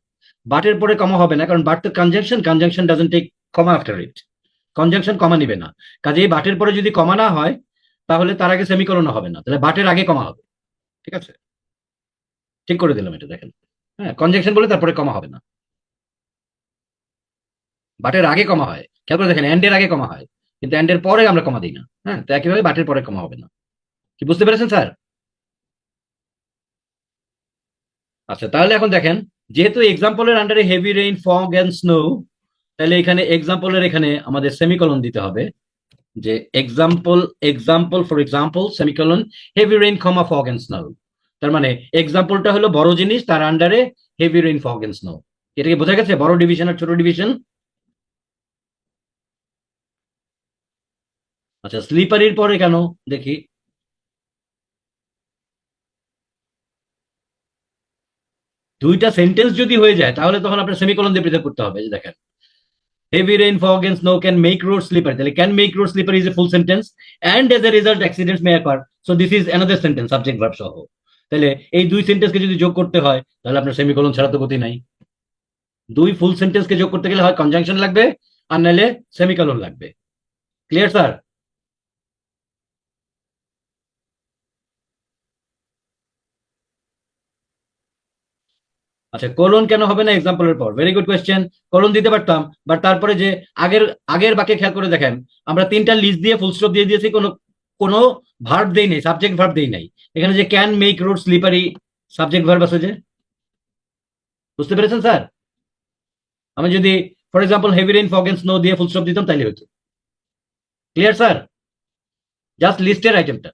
বাটের পরে কমা হবে না, কারণ বাট তো conjunction, conjunction doesn't take comma after it, conjunction comma নিবে না। কাজেই বাটের পরে যদি কমা না হয়, তাহলে তার আগে সেমিকোলন হবে না, তাহলে বাটের আগে কমা হবে। ঠিক আছে, ঠিক করে দিলাম এটা, দেখেন। হ্যাঁ, কনজাংশন বলে তারপরে কমা হবে না, বাটের আগে কমা হয়, খেয়াল করে দেখেন, এন্ডের আগে কমা হয়, কিন্তু এন্ডের পরে আমরা কমা দিই না। হ্যাঁ, তো একইভাবে বাটের পরে কমা হবে না। কি বুঝতে পেরেছেন স্যার? আচ্ছা তাহলে এখন দেখেন, যেহেতু এক্সাম্পলের আন্ডারে heavy rain fog and snow, তাহলে এখানে এক্সাম্পলের এখানে আমাদের সেমিকোলন দিতে হবে, যে example, example for example semicolon heavy rain comma fog and snow. তার মানে এক্সাম্পলটা হলো বড় জিনিস, তার আন্ডারে heavy rain fog and snow. এটা কি বোঝা গেছে, বড় ডিভিশন আর ছোট ডিভিশন? আচ্ছা স্লিপারির পরে কেন দেখি, দুইটা সেন্টেন্স যদি হয়ে যায় তাহলে তখন আপনার সেমিকোলন দিয়ে পৃথক করতে হবে। দেখেন, heavy rain, fog and snow can make roads slippery, তাহলে can make roads slippery is a full sentence, and as a result accidents may occur, so this is another sentence subject verb সহ। তাহলে এই দুই সেন্টেন্সকে যদি যোগ করতে হয় তাহলে আপনার সেমিকোলন ছাড়া তো গতি নাই। দুই ফুল সেন্টেন্সকে যোগ করতে গেলে হয় কনজাংশন লাগবে আর নাহলে সেমিকোলন লাগবে। Clear sir? আচ্ছা, কোলন কেন হবে না এক্সাম্পলের পর? Very good question. কোলন দিতে পারতাম, বাট তারপরে যে আগের আগের বাক্যে খেয়াল করে দেখেন, আমরা তিনটা লিস্ট দিয়ে ফুল স্টপ দিয়ে দিয়েছি, কোনো কোনো ভার্ব দেই নাই, সাবজেক্ট ভার্ব দেই নাই। এখানে যে can make road slippery subject verb আছে যে, বুঝতে পেরেছেন স্যার? আমি যদি for example heavy rain, fog and snow দিয়ে ফুল স্টপ দিতাম তাইলে হতো। Clear sir? জাস্ট লিস্টের আইটেমটা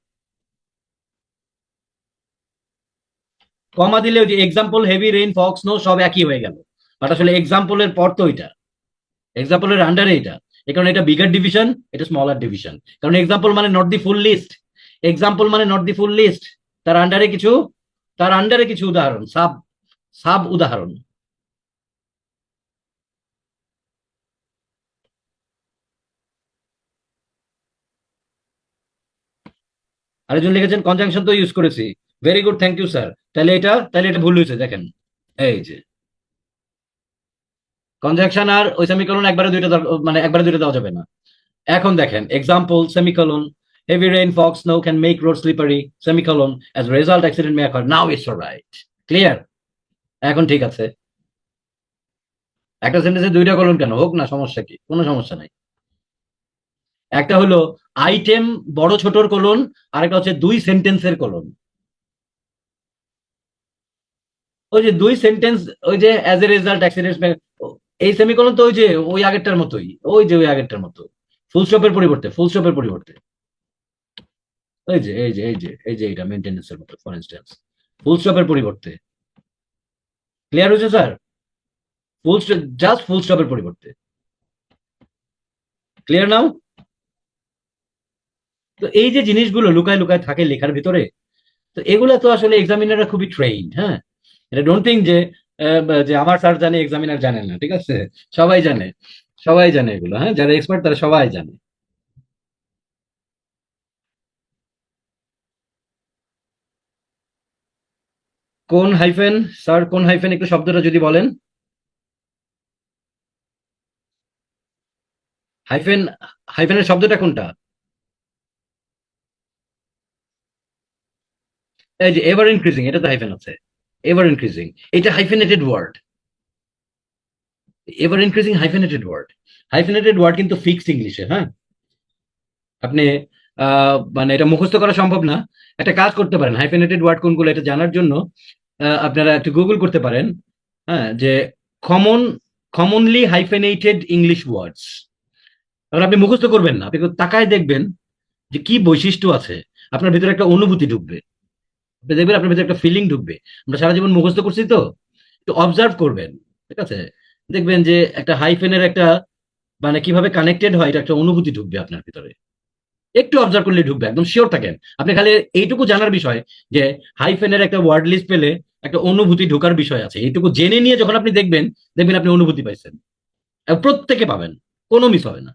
কমা দিলে ওই যে example, heavy rain, fog, snow সব একই হয়ে গেল, বাট আসলে এক্সাম্পলের পর তো ওইটা, এক্সাম্পলের আন্ডারে এটা, এই কারণে এটা বিগার ডিভিশন, এটা স্মলার ডিভিশন। কারণ এক্সাম্পল মানে not the full list, example মানে নট দি ফুল লিস্ট, তার আন্ডারে কিছু, তার আন্ডারে কিছু উদাহরণ, সাব সাব উদাহরণ। আরেকজন লিখেছেন কনজাংশন তো ইউজ করেছি। Very good, thank you sir. তাহলে এটা ভুল হয়েছে। দেখেন, এই যে কনজাংশন আর ওই সেমিকোলন একবারে দুইটা মানে একবারে দুইটা দেওয়া যাবে না। এখন দেখেন example semicolon, heavy rain, fog, snow can make roads slippery, semicolon, as a result accident may occur. Now it's all right. Clear? এখন ঠিক আছে। একটা সেন্টেন্সে দুইটা কলন কেন? হোক না, সমস্যা কি? কোনো সমস্যা নাই। একটা হলো আইটেম বড় ছোটর কলন, আর একটা হচ্ছে দুই সেন্টেন্সের কলন। ওই যে দুই সেন্টেন্স, ওই যে অ্যাজ এ রেজাল্ট অ্যাক্সিডেন্ট, এই সেমিকোলন তো ওই যে ওই আগেরটার মতোই, ওই যে ওই আগেরটার মতো, ফুল স্টপের পরিবর্তে, ফুল স্টপের পরিবর্তে এই যে এটা মেইনটেনেন্সের মতো, ফর ইনস্ট্যান্স ফুল স্টপের পরিবর্তে। ক্লিয়ার হয়েছে sir? Full stop, just full স্টপের পরিবর্তে। Clear now? তো এই যে জিনিসগুলো লুকায় লুকায় থাকে লেখার ভিতরে, তো এগুলো তো আসলে এক্সামিনাররা খুবই ট্রেইনড। হ্যাঁ, এটা ডোন্ট থিঙ্ক যে যে আমার স্যার জানে এক্সামিনার জানেন না, ঠিক আছে? সবাই জানে, সবাই জানে এগুলো। হ্যাঁ, যারা এক্সপার্ট তারা সবাই জানে। কোন হাইফেন স্যার? কোন হাইফেন একটু শব্দটা যদি বলেন। হাইফেন, হাইফেনের শব্দটা কোনটা? এই যে এভার ইনক্রিজিং, এটা তো হাইফেন আছে। এভার ইনক্রিজিং, এটা hyphenated word. Ever increasing hyphenated word. Hyphenated word কিন্তু ফিক্সড ইংলিশে। হ্যাঁ, আপনি মানে এটা মুখস্থ করা সম্ভব না। একটা কাজ করতে পারেন, হাইফেনেটেড ওয়ার্ড কোনগুলো এটা জানার জন্য আপনারা একটু গুগল করতে পারেন। হ্যাঁ, যে কমন, কমনলি হাইফেনেটেড ইংলিশ ওয়ার্ডস। এখন আপনি মুখস্থ করবেন না, আপনি একটু তাকায় দেখবেন যে কি বৈশিষ্ট্য আছে, আপনার ভিতরে একটা অনুভূতি ঢুকবে, আপনি দেখবেন আপনার ভিতরে একটা ফিলিং ঢুকবে। আমরা সারা জীবন মুখস্থ করছি তো, একটু অবজার্ভ করবেন, ঠিক আছে? দেখবেন যে একটা হাইফেনের একটা মানে কিভাবে কানেক্টেড হয়, এটা একটা অনুভূতি ঢুকবে আপনার ভিতরে। একটু অবজার্ভ করলে ঢুকবে, একদম শিওর থাকেন। আপনি খালি এইটুকু জানার বিষয় যে হাইফেনের একটা ওয়ার্ড লিস্ট পেলে একটা অনুভূতি ঢোকার বিষয় আছে, এইটুকু জেনে নিয়ে যখন আপনি দেখবেন, দেখবেন আপনি অনুভূতি পাইছেন। এবং প্রত্যেকে পাবেন, কোনো মিস হবে না।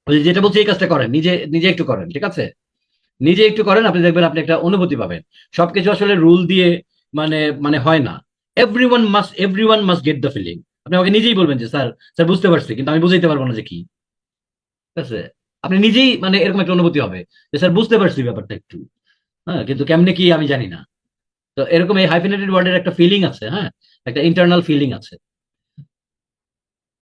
ওই যে যেটা বলছি, এই কাজটা করেন, নিজে নিজে একটু করেন, ঠিক আছে? নিজে একটু করেন, আপনি দেখবেন আপনি একটা অনুভূতি পাবেন। সবকিছু আসলে রুল দিয়ে মানে মানে হয় না। Everyone must get the feeling. আপনি আমাকে নিজেই বলবেন যে স্যার, স্যার বুঝতে পারছি, কিন্তু আমি বুঝাইতে পারবো না যে কি। ঠিক আছে? আপনি নিজেই মানে এরকম একটা অনুভূতি হবে যে স্যার বুঝতে পারছি ব্যাপারটা একটু, হ্যাঁ, কিন্তু কেমনে কি আমি জানি না। তো এরকম এই হাইফিনেটেড ওয়ার্ডের একটা ফিলিং আছে। হ্যাঁ, একটা ইন্টারনাল ফিলিং আছে।